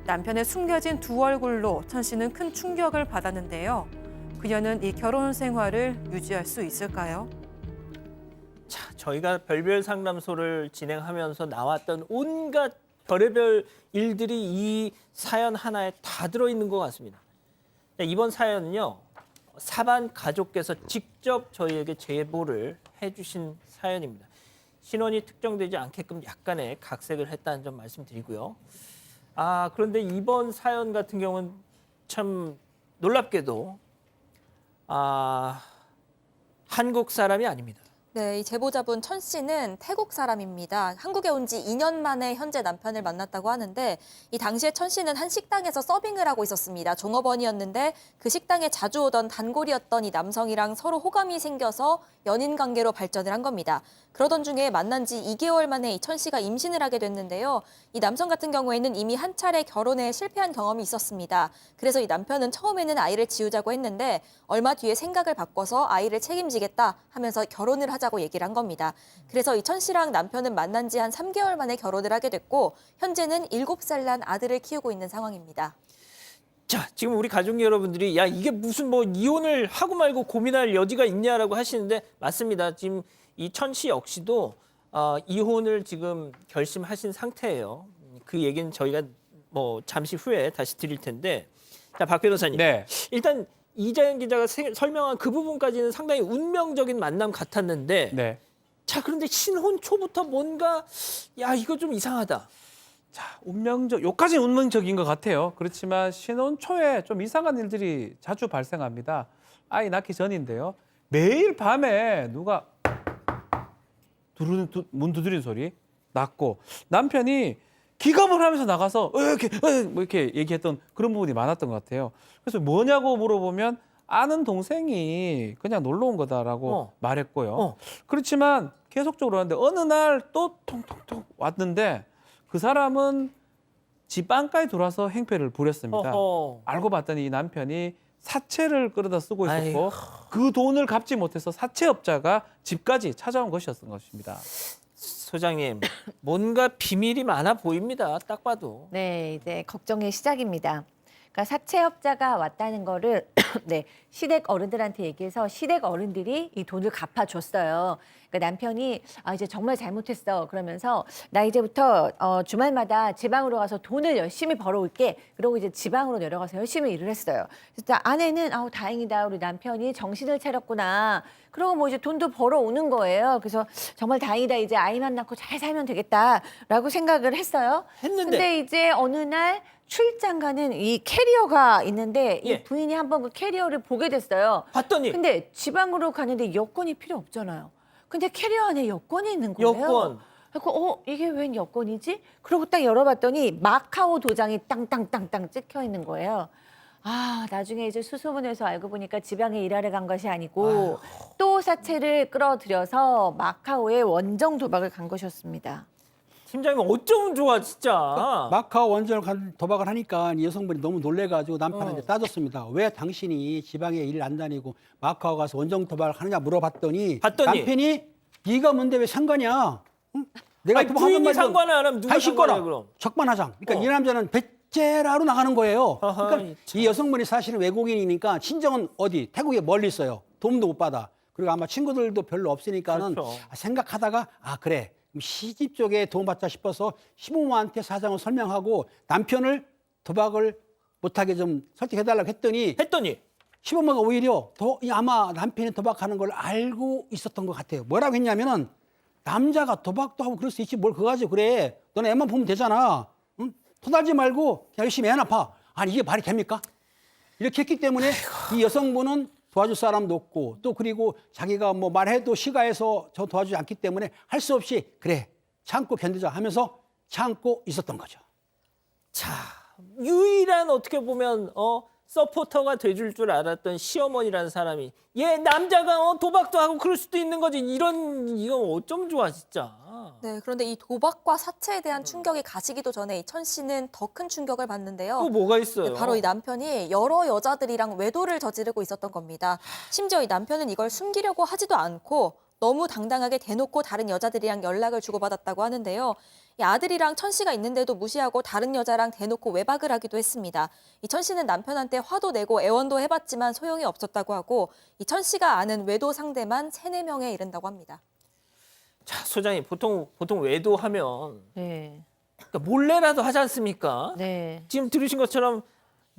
남편의 숨겨진 두 얼굴로 천 씨는 큰 충격을 받았는데요. 그녀는 이 결혼 생활을 유지할 수 있을까요? 자, 저희가 별별 상담소를 진행하면서 나왔던 온갖 별의별 일들이 이 사연 하나에 다 들어있는 것 같습니다. 자, 이번 사연은요. 사반 가족께서 직접 저희에게 제보를 해주신 사연입니다. 신원이 특정되지 않게끔 약간의 각색을 했다는 점 말씀드리고요. 그런데 이번 사연 같은 경우는 참 놀랍게도 한국 사람이 아닙니다. 네, 이 제보자분 천 씨는 태국 사람입니다. 한국에 온 지 2년 만에 현재 남편을 만났다고 하는데 이 당시에 천 씨는 한 식당에서 서빙을 하고 있었습니다. 종업원이었는데 그 식당에 자주 오던 단골이었던 이 남성이랑 서로 호감이 생겨서 연인 관계로 발전을 한 겁니다. 그러던 중에 만난 지 2개월 만에 이 천 씨가 임신을 하게 됐는데요. 이 남성 같은 경우에는 이미 한 차례 결혼에 실패한 경험이 있었습니다. 그래서 이 남편은 처음에는 아이를 지우자고 했는데 얼마 뒤에 생각을 바꿔서 아이를 책임지겠다 하면서 결혼을 하자고 얘기를 한 겁니다. 그래서 이 천 씨랑 남편은 만난 지 한 3개월 만에 결혼을 하게 됐고 현재는 7살 난 아들을 키우고 있는 상황입니다. 자, 지금 우리 가족 여러분들이 야 이게 무슨 뭐 이혼을 하고 말고 고민할 여지가 있냐라고 하시는데 맞습니다. 지금 이 천 씨 역시도 이혼을 지금 결심하신 상태예요. 그 얘기는 저희가 뭐 잠시 후에 다시 드릴 텐데 자, 박 변호사님. 네. 일단 이자연 기자가 설명한 그 부분까지는 상당히 운명적인 만남 같았는데 네. 자, 그런데 신혼 초부터 뭔가 야 이거 좀 이상하다. 자, 요까지는 운명적인 것 같아요. 그렇지만 신혼 초에 좀 이상한 일들이 자주 발생합니다. 아이 낳기 전인데요. 매일 밤에 누가 문 두드리는 소리 났고 남편이 기겁을 하면서 나가서 뭐 이렇게 얘기했던 그런 부분이 많았던 것 같아요. 그래서 뭐냐고 물어보면 아는 동생이 그냥 놀러 온 거다라고 말했고요. 어. 그렇지만 계속적으로 왔는데 어느 날 또 통통통 왔는데 그 사람은 집 안까지 들어와서 행패를 부렸습니다. 어허. 알고 봤더니 이 남편이 사채를 끌어다 쓰고 있었고 아이고. 그 돈을 갚지 못해서 사채업자가 집까지 찾아온 것이었던 것입니다. 소장님, 뭔가 비밀이 많아 보입니다. 딱 봐도. 네, 이제 걱정의 시작입니다. 그러니까 사채업자가 왔다는 거를 네, 시댁 어른들한테 얘기해서 시댁 어른들이 이 돈을 갚아줬어요. 그러니까 남편이 이제 정말 잘못했어. 그러면서 나 이제부터 주말마다 지방으로 가서 돈을 열심히 벌어올게. 그러고 이제 지방으로 내려가서 열심히 일을 했어요. 그래서 아내는 다행이다. 우리 남편이 정신을 차렸구나. 그러고 뭐 이제 돈도 벌어오는 거예요. 그래서 정말 다행이다. 이제 아이만 낳고 잘 살면 되겠다라고 생각을 했어요. 했는데. 근데 이제 어느 날 출장 가는 이 캐리어가 있는데 예. 이 부인이 한번 그 캐리어를 보게 됐어요. 봤더니 근데 지방으로 가는데 여권이 필요 없잖아요. 근데 캐리어 안에 여권이 있는 거예요. 여권. 그래서 이게 웬 여권이지? 그러고 딱 열어봤더니 마카오 도장이 땅땅땅땅 찍혀 있는 거예요. 나중에 이제 수소문해서 알고 보니까 지방에 일하러 간 것이 아니고 또 사채를 끌어들여서 마카오에 원정 도박을 간 것이었습니다. 팀장님 어쩌면 좋아 진짜. 마카오 원전을 도박을 하니까 이 여성분이 너무 놀래가지고 남편한테 따졌습니다. 왜 당신이 지방에 일 안 다니고 마카오 가서 원정 도박을 하느냐 물어봤더니 남편이 네가 뭔데 왜 상관이야? 응? 내가 아니, 도박하는 부인이 상관을 안 하면 누가 상관이야 거라 그럼? 적반하장. 그러니까 이 남자는 배째라로 나가는 거예요. 아하, 그러니까 참. 이 여성분이 사실은 외국인이니까 친정은 어디 태국에 멀리 있어요. 도움도 못 받아. 그리고 아마 친구들도 별로 없으니까는 그렇죠. 생각하다가 그래. 그럼 시집 쪽에 도움받자 싶어서 시부모한테 사정을 설명하고 남편을 도박을 못하게 좀 설득해달라고 했더니 시부모가 오히려 아마 남편이 도박하는 걸 알고 있었던 것 같아요. 뭐라고 했냐면은 남자가 도박도 하고 그럴 수 있지 뭘 그거 가지고 그래. 너는 애만 보면 되잖아. 응? 토달지 말고 그냥 열심히 애 낳아. 아니 이게 말이 됩니까? 이렇게 했기 때문에 이 여성분은 도와줄 사람도 없고 또 그리고 자기가 뭐 말해도 시가해서 저 도와주지 않기 때문에 할 수 없이 그래 참고 견디자 하면서 참고 있었던 거죠. 자, 유일한 어떻게 보면 서포터가 돼줄 줄 알았던 시어머니라는 사람이 얘 남자가 도박도 하고 그럴 수도 있는 거지. 이건 어쩜 좋아 진짜. 네, 그런데 이 도박과 사채에 대한 충격이 가시기도 전에 이 천 씨는 더 큰 충격을 받는데요. 또 뭐가 있어요? 네, 바로 이 남편이 여러 여자들이랑 외도를 저지르고 있었던 겁니다. 심지어 이 남편은 이걸 숨기려고 하지도 않고 너무 당당하게 대놓고 다른 여자들이랑 연락을 주고받았다고 하는데요. 이 아들이랑 천 씨가 있는데도 무시하고 다른 여자랑 대놓고 외박을 하기도 했습니다. 이 천 씨는 남편한테 화도 내고 애원도 해봤지만 소용이 없었다고 하고 이 천 씨가 아는 외도 상대만 3-4명에 이른다고 합니다. 자, 소장님 보통 외도하면 네, 그러니까 몰래라도 하지 않습니까? 네. 지금 들으신 것처럼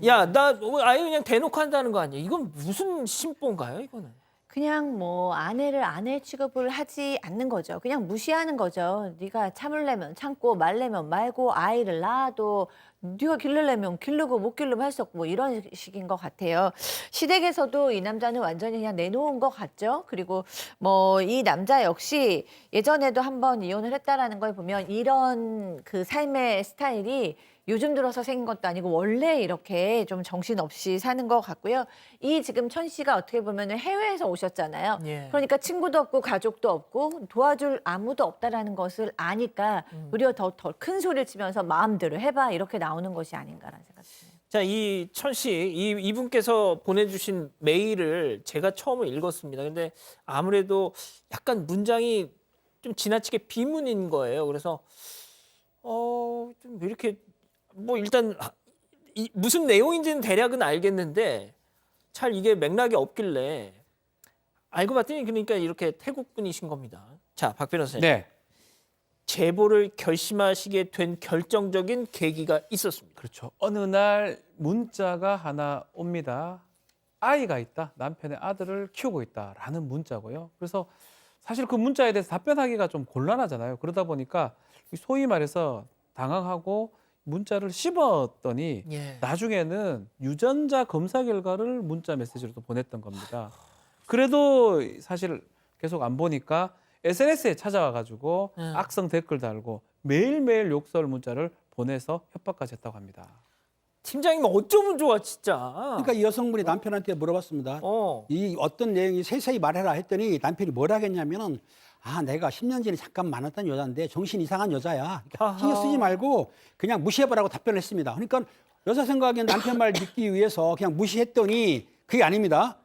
야, 나 아예 그냥 대놓고 한다는 거 아니에요? 이건 무슨 심보인가요, 이거는? 그냥 뭐 아내를 아내 취급을 하지 않는 거죠. 그냥 무시하는 거죠. 네가 참으려면 참고 말려면 말고 아이를 낳아도 네가 기르려면 기르고 못 기르면 할 수 없고 뭐 이런 식인 것 같아요. 시댁에서도 이 남자는 완전히 그냥 내놓은 것 같죠. 그리고 뭐 이 남자 역시 예전에도 한번 이혼을 했다라는 걸 보면 이런 그 삶의 스타일이 요즘 들어서 생긴 것도 아니고 원래 이렇게 좀 정신없이 사는 것 같고요. 이 지금 천 씨가 어떻게 보면 해외에서 오셨잖아요. 예. 그러니까 친구도 없고 가족도 없고 도와줄 아무도 없다라는 것을 아니까 오히려 더 큰 소리를 치면서 마음대로 해봐 이렇게 나오는 것이 아닌가라는 생각이 드네요. 자, 이 천 씨, 이분께서 보내주신 메일을 제가 처음 읽었습니다. 근데 아무래도 약간 문장이 좀 지나치게 비문인 거예요. 그래서 좀 이렇게 뭐 일단 무슨 내용인지는 대략은 알겠는데 잘 이게 맥락이 없길래 알고 봤더니 그러니까 이렇게 태국 분이신 겁니다. 자, 박 변호사님. 네. 제보를 결심하시게 된 결정적인 계기가 있었습니다. 그렇죠. 어느 날 문자가 하나 옵니다. 아이가 있다. 남편의 아들을 키우고 있다라는 문자고요. 그래서 사실 그 문자에 대해서 답변하기가 좀 곤란하잖아요. 그러다 보니까 소위 말해서 당황하고 문자를 씹었더니 예. 나중에는 유전자 검사 결과를 문자 메시지로 또 보냈던 겁니다. 그래도 사실 계속 안 보니까 SNS에 찾아와가지고 악성 댓글 달고 매일매일 욕설 문자를 보내서 협박까지 했다고 합니다. 팀장님 어쩌면 좋아 진짜. 그러니까 이 여성분이 남편한테 물어봤습니다. 이 어떤 내용이 세세히 말해라 했더니 남편이 뭘 하겠냐면은 내가 10년 전에 잠깐 만났던 여자인데 정신 이상한 여자야. 그러니까 신경 쓰지 말고 그냥 무시해보라고 답변을 했습니다. 그러니까 여자 생각엔 남편 말 듣기 위해서 그냥 무시했더니 그게 아닙니다.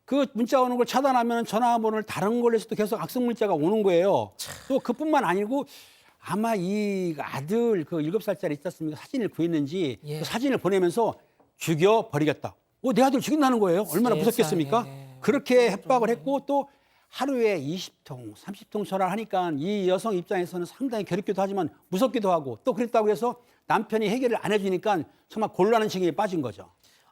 그 문자 오는 걸 차단하면 전화번호를 다른 걸로 해서 또 계속 악성 문자가 오는 거예요. 또 그뿐만 아니고 아마 이 아들 그 7살짜리 있지 않습니까? 사진을 구했는지 그 사진을 보내면서 죽여버리겠다. 내 아들 죽인다는 거예요. 얼마나 무섭겠습니까? 그렇게 협박을 했고 또 하루에 20통, 30통 전화를 하니까 이 여성 입장에서는 상당히 괴롭기도 하지만 무섭기도 하고 또 그랬다고 해서 남편이 해결을 안 해주니까 정말 곤란한情경에 빠진 거죠.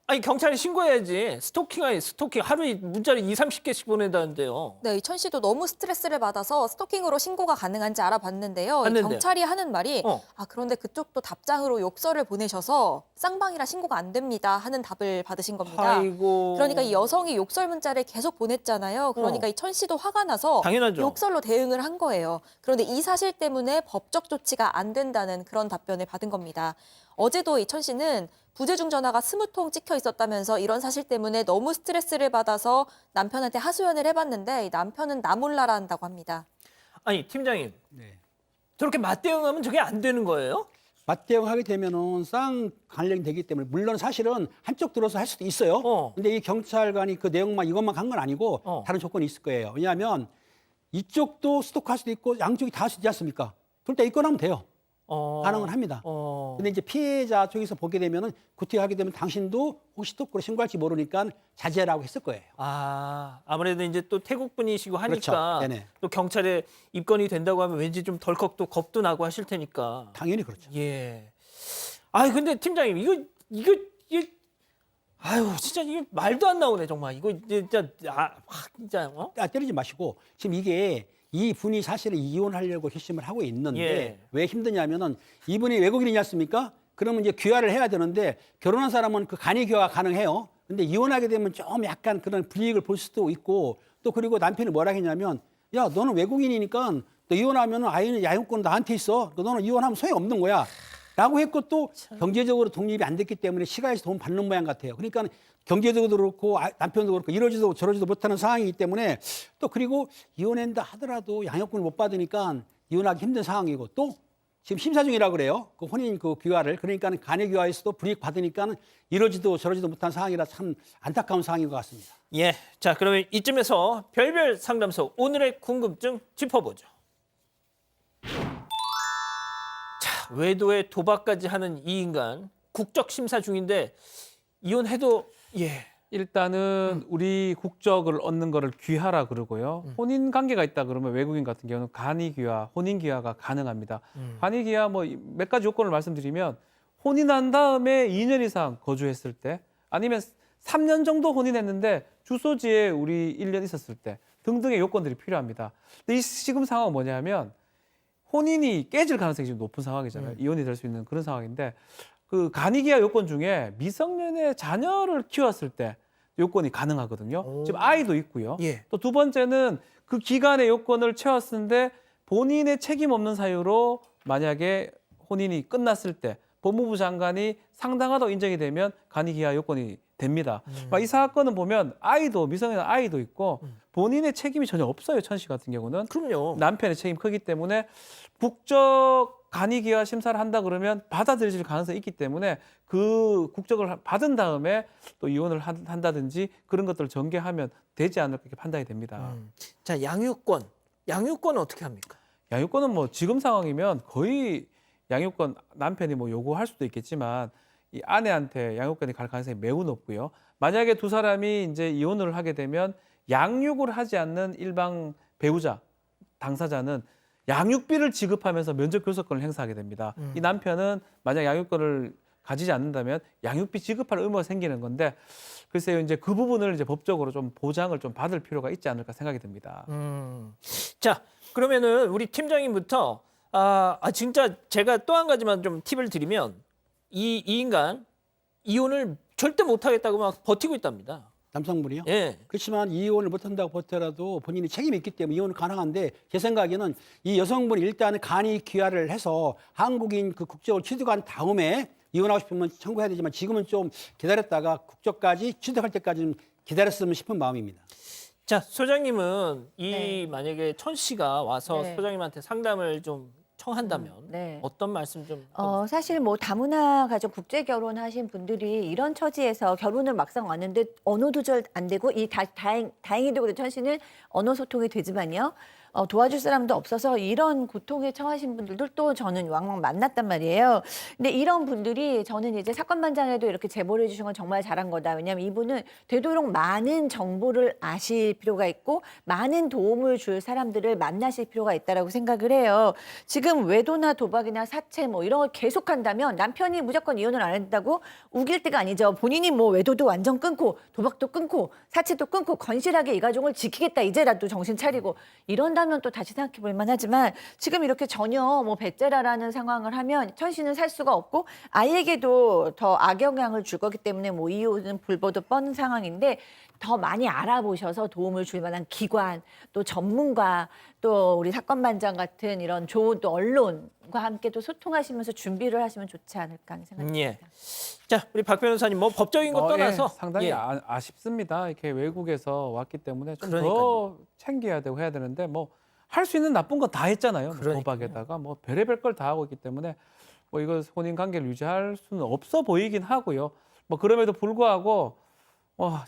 아니 경찰에 신고해야지. 스토킹 아니 스토킹. 하루에 문자를 20-30개씩 보낸다는데요. 네, 이천 씨도 너무 스트레스를 받아서 스토킹으로 신고가 가능한지 알아봤는데요. 이 봤는데. 경찰이 하는 말이 어. 그런데 그쪽도 답장으로 욕설을 보내셔서 쌍방이라 신고가 안 됩니다 하는 답을 받으신 겁니다. 아이고. 그러니까 이 여성이 욕설 문자를 계속 보냈잖아요. 그러니까 이 천 씨도 화가 나서 당연하죠. 욕설로 대응을 한 거예요. 그런데 이 사실 때문에 법적 조치가 안 된다는 그런 답변을 받은 겁니다. 어제도 이 천 씨는 부재중 전화가 20통 찍혀 있었다면서 이런 사실 때문에 너무 스트레스를 받아서 남편한테 하소연을 해봤는데 이 남편은 나 몰라라 한다고 합니다. 아니 팀장님. 네. 저렇게 맞대응하면 저게 안 되는 거예요? 맞대응하게 되면은 쌍관련이 되기 때문에 물론 사실은 한쪽 들어서 할 수도 있어요. 근데 이 경찰관이 그 내용만 이것만 간 건 아니고 다른 조건이 있을 거예요. 왜냐하면 이쪽도 스토커할 수도 있고 양쪽이 다 할 수 있지 않습니까? 둘 다 입건하면 돼요. 가능은 합니다. 근데 이제 피해자 쪽에서 보게 되면은 구태하게 되면 당신도 혹시 스토커로 신고할지 모르니까 자제라고 했을 거예요. 아무래도 이제 또 태국 분이시고 하니까 그렇죠. 네네. 또 경찰에 입건이 된다고 하면 왠지 좀 덜컥 또 겁도 나고 하실 테니까. 당연히 그렇죠. 예. 근데 팀장님 이거 아유 진짜 이게 말도 안 나오네 정말. 이거 진짜 진짜 때리지 마시고 지금 이게 이 분이 사실은 이혼하려고 결심을 하고 있는데 예. 왜 힘드냐면은 이분이 외국인이지 않습니까? 그러면 이제 귀화를 해야 되는데 결혼한 사람은 그 간이 귀화가 가능해요. 근데 이혼하게 되면 좀 약간 그런 불이익을 볼 수도 있고 또 그리고 남편이 뭐라 했냐면 야 너는 외국인이니까 너 이혼하면은 아이는 야용권 나한테 있어. 너는 이혼하면 소용 없는 거야. 라고 했고 또 경제적으로 독립이 안 됐기 때문에 시가에서 돈 받는 모양 같아요. 그러니까 경제적으로도 그렇고 남편도 그렇고 이러지도 저러지도 못하는 상황이기 때문에 또 그리고 이혼한다 하더라도 양육권을 못 받으니까 이혼하기 힘든 상황이고 또 지금 심사 중이라고 그래요. 그 혼인 그 귀화를. 그러니까 간의 귀화에서도 불이익 받으니까 이러지도 저러지도 못한 상황이라 참 안타까운 상황인 것 같습니다. 예. 자, 그러면 이쯤에서 별별 상담소 오늘의 궁금증 짚어보죠. 자, 외도에 도박까지 하는 이 인간 국적 심사 중인데 이혼해도 일단은 우리 국적을 얻는 거를 귀화라 그러고요. 혼인 관계가 있다 그러면 외국인 같은 경우는 간이 귀화, 혼인 귀화가 가능합니다. 간이 귀화 뭐 몇 가지 요건을 말씀드리면 혼인한 다음에 2년 이상 거주했을 때 아니면 3년 정도 혼인했는데 주소지에 우리 1년 있었을 때 등등의 요건들이 필요합니다. 근데 이 지금 상황은 뭐냐면 혼인이 깨질 가능성이 지금 높은 상황이잖아요. 이혼이 될 수 있는 그런 상황인데 그 간이기화 요건 중에 미성년의 자녀를 키웠을 때 요건이 가능하거든요. 지금 아이도 있고요. 또 두 번째는 그 기간의 요건을 채웠는데 본인의 책임 없는 사유로 만약에 혼인이 끝났을 때 법무부 장관이 상당하다고 인정이 되면 간이기화 요건이 됩니다. 이 사건은 보면 아이도 미성년 아이도 있고 본인의 책임이 전혀 없어요. 천 씨 같은 경우는. 그럼요. 남편의 책임이 크기 때문에 국적 간이기화 심사를 한다 그러면 받아들일 가능성이 있기 때문에 그 국적을 받은 다음에 또 이혼을 한다든지 그런 것들을 전개하면 되지 않을까 이렇게 판단이 됩니다. 자, 양육권은 어떻게 합니까? 양육권은 뭐 지금 상황이면 거의 양육권 남편이 뭐 요구할 수도 있겠지만 이 아내한테 양육권이 갈 가능성이 매우 높고요. 만약에 두 사람이 이제 이혼을 하게 되면 양육을 하지 않는 일방 배우자, 당사자는 양육비를 지급하면서 면접 교섭권을 행사하게 됩니다. 이 남편은 만약 양육권을 가지지 않는다면 양육비 지급할 의무가 생기는 건데 글쎄요 이제 그 부분을 이제 법적으로 좀 보장을 좀 받을 필요가 있지 않을까 생각이 듭니다. 자, 그러면은 우리 팀장님부터 진짜 제가 또 한 가지만 좀 팁을 드리면 이 인간 이혼을 절대 못 하겠다고 막 버티고 있답니다. 남성분이요? 예. 그렇지만 이혼을 못한다고 버텨라도 본인이 책임이 있기 때문에 이혼은 가능한데 제 생각에는 이 여성분이 일단 간이 귀화를 해서 한국인 그 국적을 취득한 다음에 이혼하고 싶으면 청구해야 되지만 지금은 좀 기다렸다가 국적까지 취득할 때까지 좀 기다렸으면 싶은 마음입니다. 자, 소장님은 이 네. 만약에 천 씨가 와서 네. 소장님한테 상담을 좀 청한다면 네. 어떤 말씀 좀 사실 뭐 다문화 가족 국제 결혼하신 분들이 이런 처지에서 결혼을 막상 왔는데 언어 조절 안 되고 다행히도 그래도 천 씨는 언어 소통이 되지만요. 도와줄 사람도 없어서 이런 고통에 처하신 분들도 또 저는 왕왕 만났단 말이에요. 근데 이런 분들이 저는 이제 사건반장에도 이렇게 제보를 해주신 건 정말 잘한 거다. 왜냐하면 이분은 되도록 많은 정보를 아실 필요가 있고 많은 도움을 줄 사람들을 만나실 필요가 있다라고 생각을 해요. 지금 외도나 도박이나 사채 뭐 이런 걸 계속한다면 남편이 무조건 이혼을 안 한다고 우길 때가 아니죠. 본인이 뭐 외도도 완전 끊고 도박도 끊고 사채도 끊고 건실하게 이 가족을 지키겠다 이제라도 정신 차리고 이런다면 또 다시 생각해 볼 만하지만 지금 이렇게 전혀 뭐 배째라라는 상황을 하면 천 씨는 살 수가 없고 아이에게도 더 악영향을 줄 거기 때문에 뭐 이혼은 불보듯 뻔한 상황인데 더 많이 알아보셔서 도움을 줄 만한 기관 또 전문가 또 우리 사건반장 같은 이런 좋은 또 언론과 함께 또 소통하시면서 준비를 하시면 좋지 않을까 하는 생각이 예. 듭니다. 자, 우리 박 변호사님 뭐 법적인 거 떠나서 상당히 예. 아쉽습니다. 이렇게 외국에서 왔기 때문에 좀 그러니까요. 더 챙겨야 되고 해야 되는데 뭐 할 수 있는 나쁜 건 다 했잖아요. 뭐 그러니까요. 도박에다가 뭐 별의별 걸 다 하고 있기 때문에 뭐 이거 혼인 관계를 유지할 수는 없어 보이긴 하고요. 뭐 그럼에도 불구하고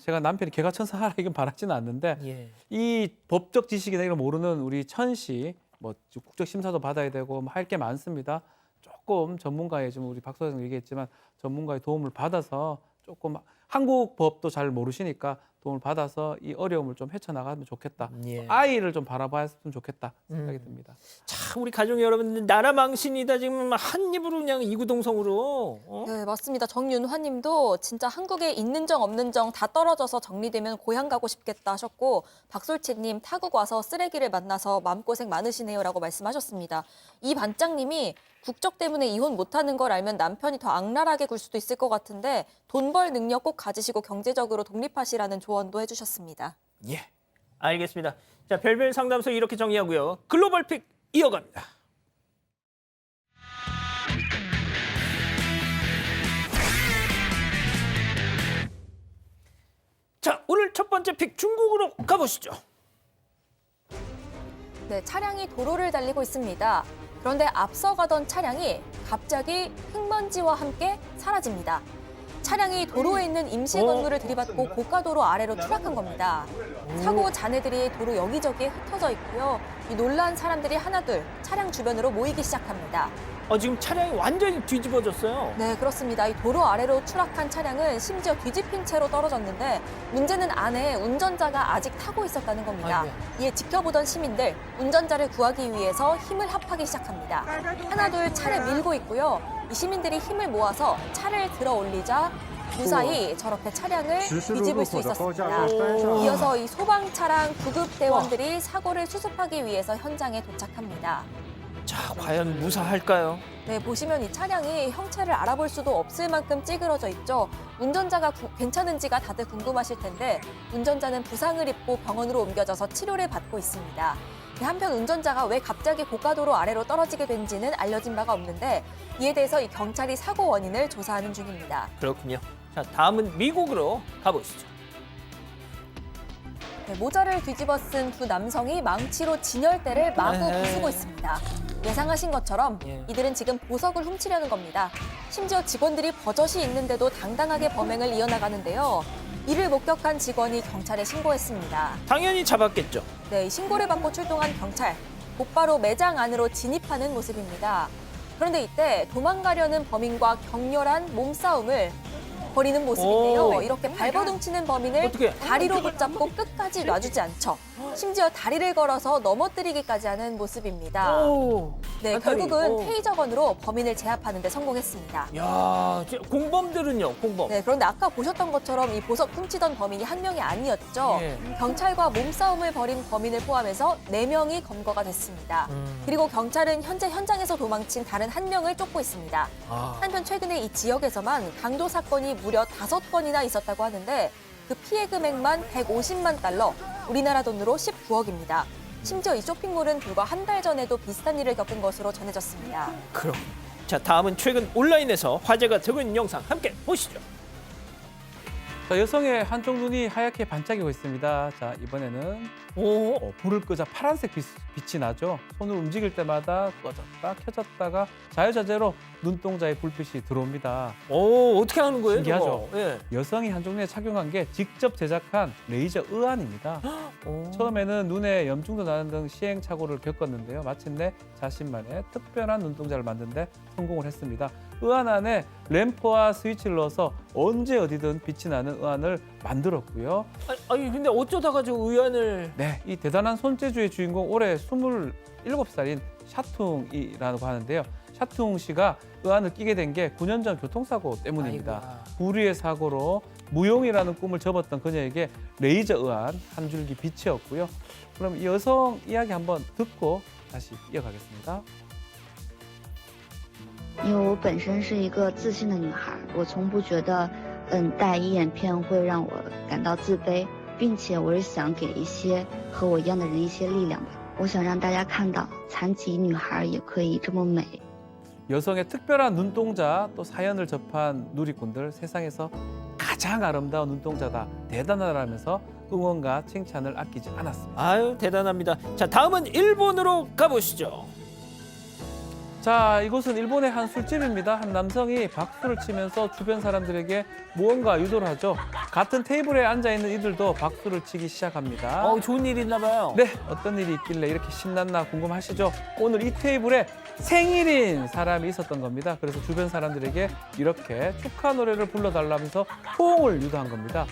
제가 남편이 개가천선하라 이건 바라지는 않는데 예. 이 법적 지식이나 이런 거 모르는 우리 천 씨 뭐 국적 심사도 받아야 되고 뭐 할 게 많습니다. 조금 전문가의 지금 우리 박 소장 얘기했지만 전문가의 도움을 받아서 조금 한국 법도 잘 모르시니까 도움을 받아서 이 어려움을 좀 헤쳐나가면 좋겠다. 예. 아이를 좀 바라봤으면 좋겠다 생각이 듭니다. 참 우리 가족 여러분들 나라 망신이다 지금 한 입으로 그냥 이구동성으로 네, 맞습니다. 정윤화 님도 진짜 한국에 있는 정 없는 정 다 떨어져서 정리되면 고향 가고 싶겠다 하셨고 박솔채 님 타국 와서 쓰레기를 만나서 마음고생 많으시네요라고 말씀하셨습니다. 이 반장님이 국적 때문에 이혼 못하는 걸 알면 남편이 더 악랄하게 굴 수도 있을 것 같은데 돈 벌 능력 꼭 가지시고 경제적으로 독립하시라는 조언도 해주셨습니다. 예. 알겠습니다. 자, 별별 상담소 이렇게 정리하고요. 글로벌 픽 이어갑니다. 자, 오늘 첫 번째 픽 중국으로 가보시죠. 네, 차량이 도로를 달리고 있습니다. 그런데 앞서가던 차량이 갑자기 흙먼지와 함께 사라집니다. 차량이 도로에 있는 임시 건물을 들이받고 고가도로 아래로 추락한 겁니다. 사고 잔해들이 도로 여기저기에 흩어져 있고요. 이 놀란 사람들이 하나둘 차량 주변으로 모이기 시작합니다. 지금 차량이 완전히 뒤집어졌어요. 네, 그렇습니다. 이 도로 아래로 추락한 차량은 심지어 뒤집힌 채로 떨어졌는데 문제는 안에 운전자가 아직 타고 있었다는 겁니다. 아이고. 이에 지켜보던 시민들, 운전자를 구하기 위해서 힘을 합하기 시작합니다. 하나둘 차를 밀고 있고요. 이 시민들이 힘을 모아서 차를 들어 올리자 무사히 저렇게 차량을 뒤집을 수 있었습니다. 이어서 이 소방차랑 구급대원들이 사고를 수습하기 위해서 현장에 도착합니다. 자, 과연 무사할까요? 네, 보시면 이 차량이 형체를 알아볼 수도 없을 만큼 찌그러져 있죠. 운전자가 괜찮은지가 다들 궁금하실 텐데 운전자는 부상을 입고 병원으로 옮겨져서 치료를 받고 있습니다. 한편 운전자가 왜 갑자기 고가도로 아래로 떨어지게 된지는 알려진 바가 없는데 이에 대해서 이 경찰이 사고 원인을 조사하는 중입니다. 그렇군요. 자, 다음은 미국으로 가보시죠. 네, 모자를 뒤집어 쓴 두 남성이 망치로 진열대를 마구 에헤이. 부수고 있습니다. 예상하신 것처럼 예. 이들은 지금 보석을 훔치려는 겁니다. 심지어 직원들이 버젓이 있는데도 당당하게 범행을 이어나가는데요. 이를 목격한 직원이 경찰에 신고했습니다. 당연히 잡았겠죠. 네, 이 신고를 받고 출동한 경찰, 곧바로 매장 안으로 진입하는 모습입니다. 그런데 이때 도망가려는 범인과 격렬한 몸싸움을 벌이는 모습인데요. 오. 이렇게 발버둥치는 범인을 어떻게? 다리로 붙잡고 끝까지 놔주지 않죠. 심지어 다리를 걸어서 넘어뜨리기까지 하는 모습입니다. 오. 네, 한 다리. 결국은 오. 테이저건으로 범인을 제압하는 데 성공했습니다. 야, 공범들은요, 공범. 네, 그런데 아까 보셨던 것처럼 이 보석 훔치던 범인이 한 명이 아니었죠. 예. 경찰과 몸싸움을 벌인 범인을 포함해서 4명이 검거가 됐습니다. 그리고 경찰은 현재 현장에서 도망친 다른 한 명을 쫓고 있습니다. 아. 한편 최근에 이 지역에서만 강도 사건이 무려 5건이나 있었다고 하는데 그 피해 금액만 150만 달러, 우리나라 돈으로 19억입니다. 심지어 이 쇼핑몰은 불과 한 달 전에도 비슷한 일을 겪은 것으로 전해졌습니다. 그럼. 자, 다음은 최근 온라인에서 화제가 되고 있는 영상 함께 보시죠. 자, 여성의 한쪽 눈이 하얗게 반짝이고 있습니다. 자, 이번에는 불을 끄자 파란색 빛이 나죠. 손을 움직일 때마다 꺼졌다 켜졌다가 자유자재로 눈동자에 불빛이 들어옵니다. 오, 어떻게 하는 거예요? 신기하죠? 저거? 예. 여성이 한쪽 눈에 착용한 게 직접 제작한 레이저 의안입니다. 처음에는 눈에 염증도 나는 등 시행착오를 겪었는데요. 마침내 자신만의 특별한 눈동자를 만든 데 성공을 했습니다. 의안 안에 램프와 스위치를 넣어서 언제 어디든 빛이 나는 의안을 만들었고요. 아니 근데 어쩌다가 저 의안을 네, 이 대단한 손재주의 주인공 올해 27살인 샤퉁이라고 하는데요. 샤퉁 씨가 의안을 끼게 된 게 9년 전 교통사고 때문입니다. 아이고야. 불의의 사고로 무용이라는 꿈을 접었던 그녀에게 레이저 의안 한 줄기 빛이었고요. 그럼 이 여성 이야기 한번 듣고 다시 이어가겠습니다. 因为我本身是一个自信的女孩，我从不觉得，戴一眼片会让我感到自卑，并且我是想给一些和我一样的人一些力量吧。我想让大家看到，残疾女孩也可以这么美。 여성의 특별한 눈동자 또 사연을 접한 누리꾼들 세상에서 가장 아름다운 눈동자다 대단하다라면서 응원과 칭찬을 아끼지 않았습니다. 아유 대단합니다. 자, 다음은 일본으로 가보시죠. 자, 이곳은 일본의 한 술집입니다. 한 남성이 박수를 치면서 주변 사람들에게 무언가 유도를 하죠. 같은 테이블에 앉아있는 이들도 박수를 치기 시작합니다. 좋은 일이 있나 봐요. 네, 어떤 일이 있길래 이렇게 신났나 궁금하시죠? 오늘 이 테이블에 생일인 사람이 있었던 겁니다. 그래서 주변 사람들에게 이렇게 축하 노래를 불러달라면서 호응을 유도한 겁니다.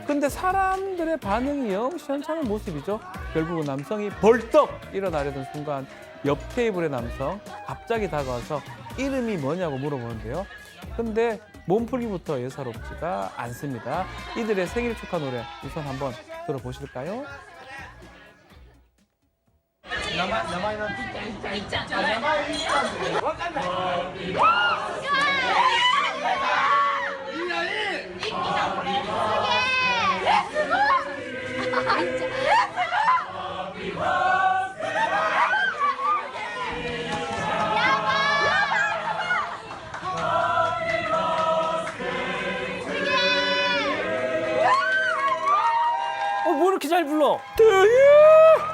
근데 사람들의 반응이 영 시원찮은 모습이죠. 결국은 남성이 벌떡 일어나려던 순간 옆 테이블의 남성 갑자기 다가와서 이름이 뭐냐고 물어보는데요. 근데 몸풀기부터 예사롭지가 않습니다. 이들의 생일 축하 노래 우선 한번 들어보실까요? 뭐 이렇게 잘 불러?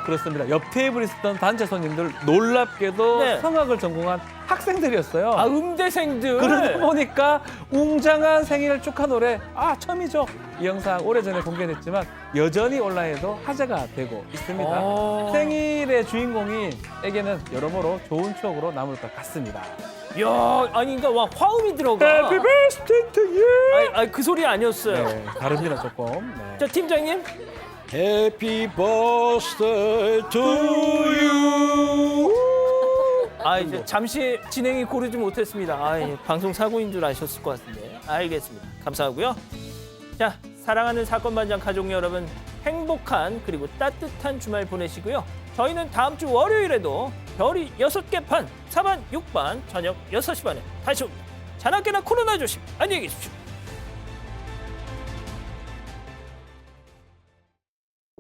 그렇습니다. 옆 테이블에 있었던 단체 손님들 놀랍게도 네. 성악을 전공한 학생들이었어요. 아, 음대생들. 그러다 보니까 웅장한 생일 축하 노래 처음이죠. 이 영상 오래전에 공개됐지만 여전히 온라인에도 화제가 되고 있습니다. 생일의 주인공에게는 여러모로 좋은 추억으로 남을 것 같습니다. 야, 아니 그러니까 와 화음이 들어가. Happy birthday to you. 아니 그 소리 아니었어요. 네, 다릅니다 조금. 네. 자, 팀장님. Happy birthday to you. 이제 잠시 진행이 고르지 못했습니다. 방송 사고인 줄 아셨을 것 같은데. 알겠습니다. 감사하고요. 자, 사랑하는 사건반장 가족 여러분, 행복한 그리고 따뜻한 주말 보내시고요. 저희는 다음 주 월요일에도 별이 6개 판, 4반, 6반 저녁 6시 반에 다시 옵니다. 자나깨나 코로나 조심. 안녕히 계십시오.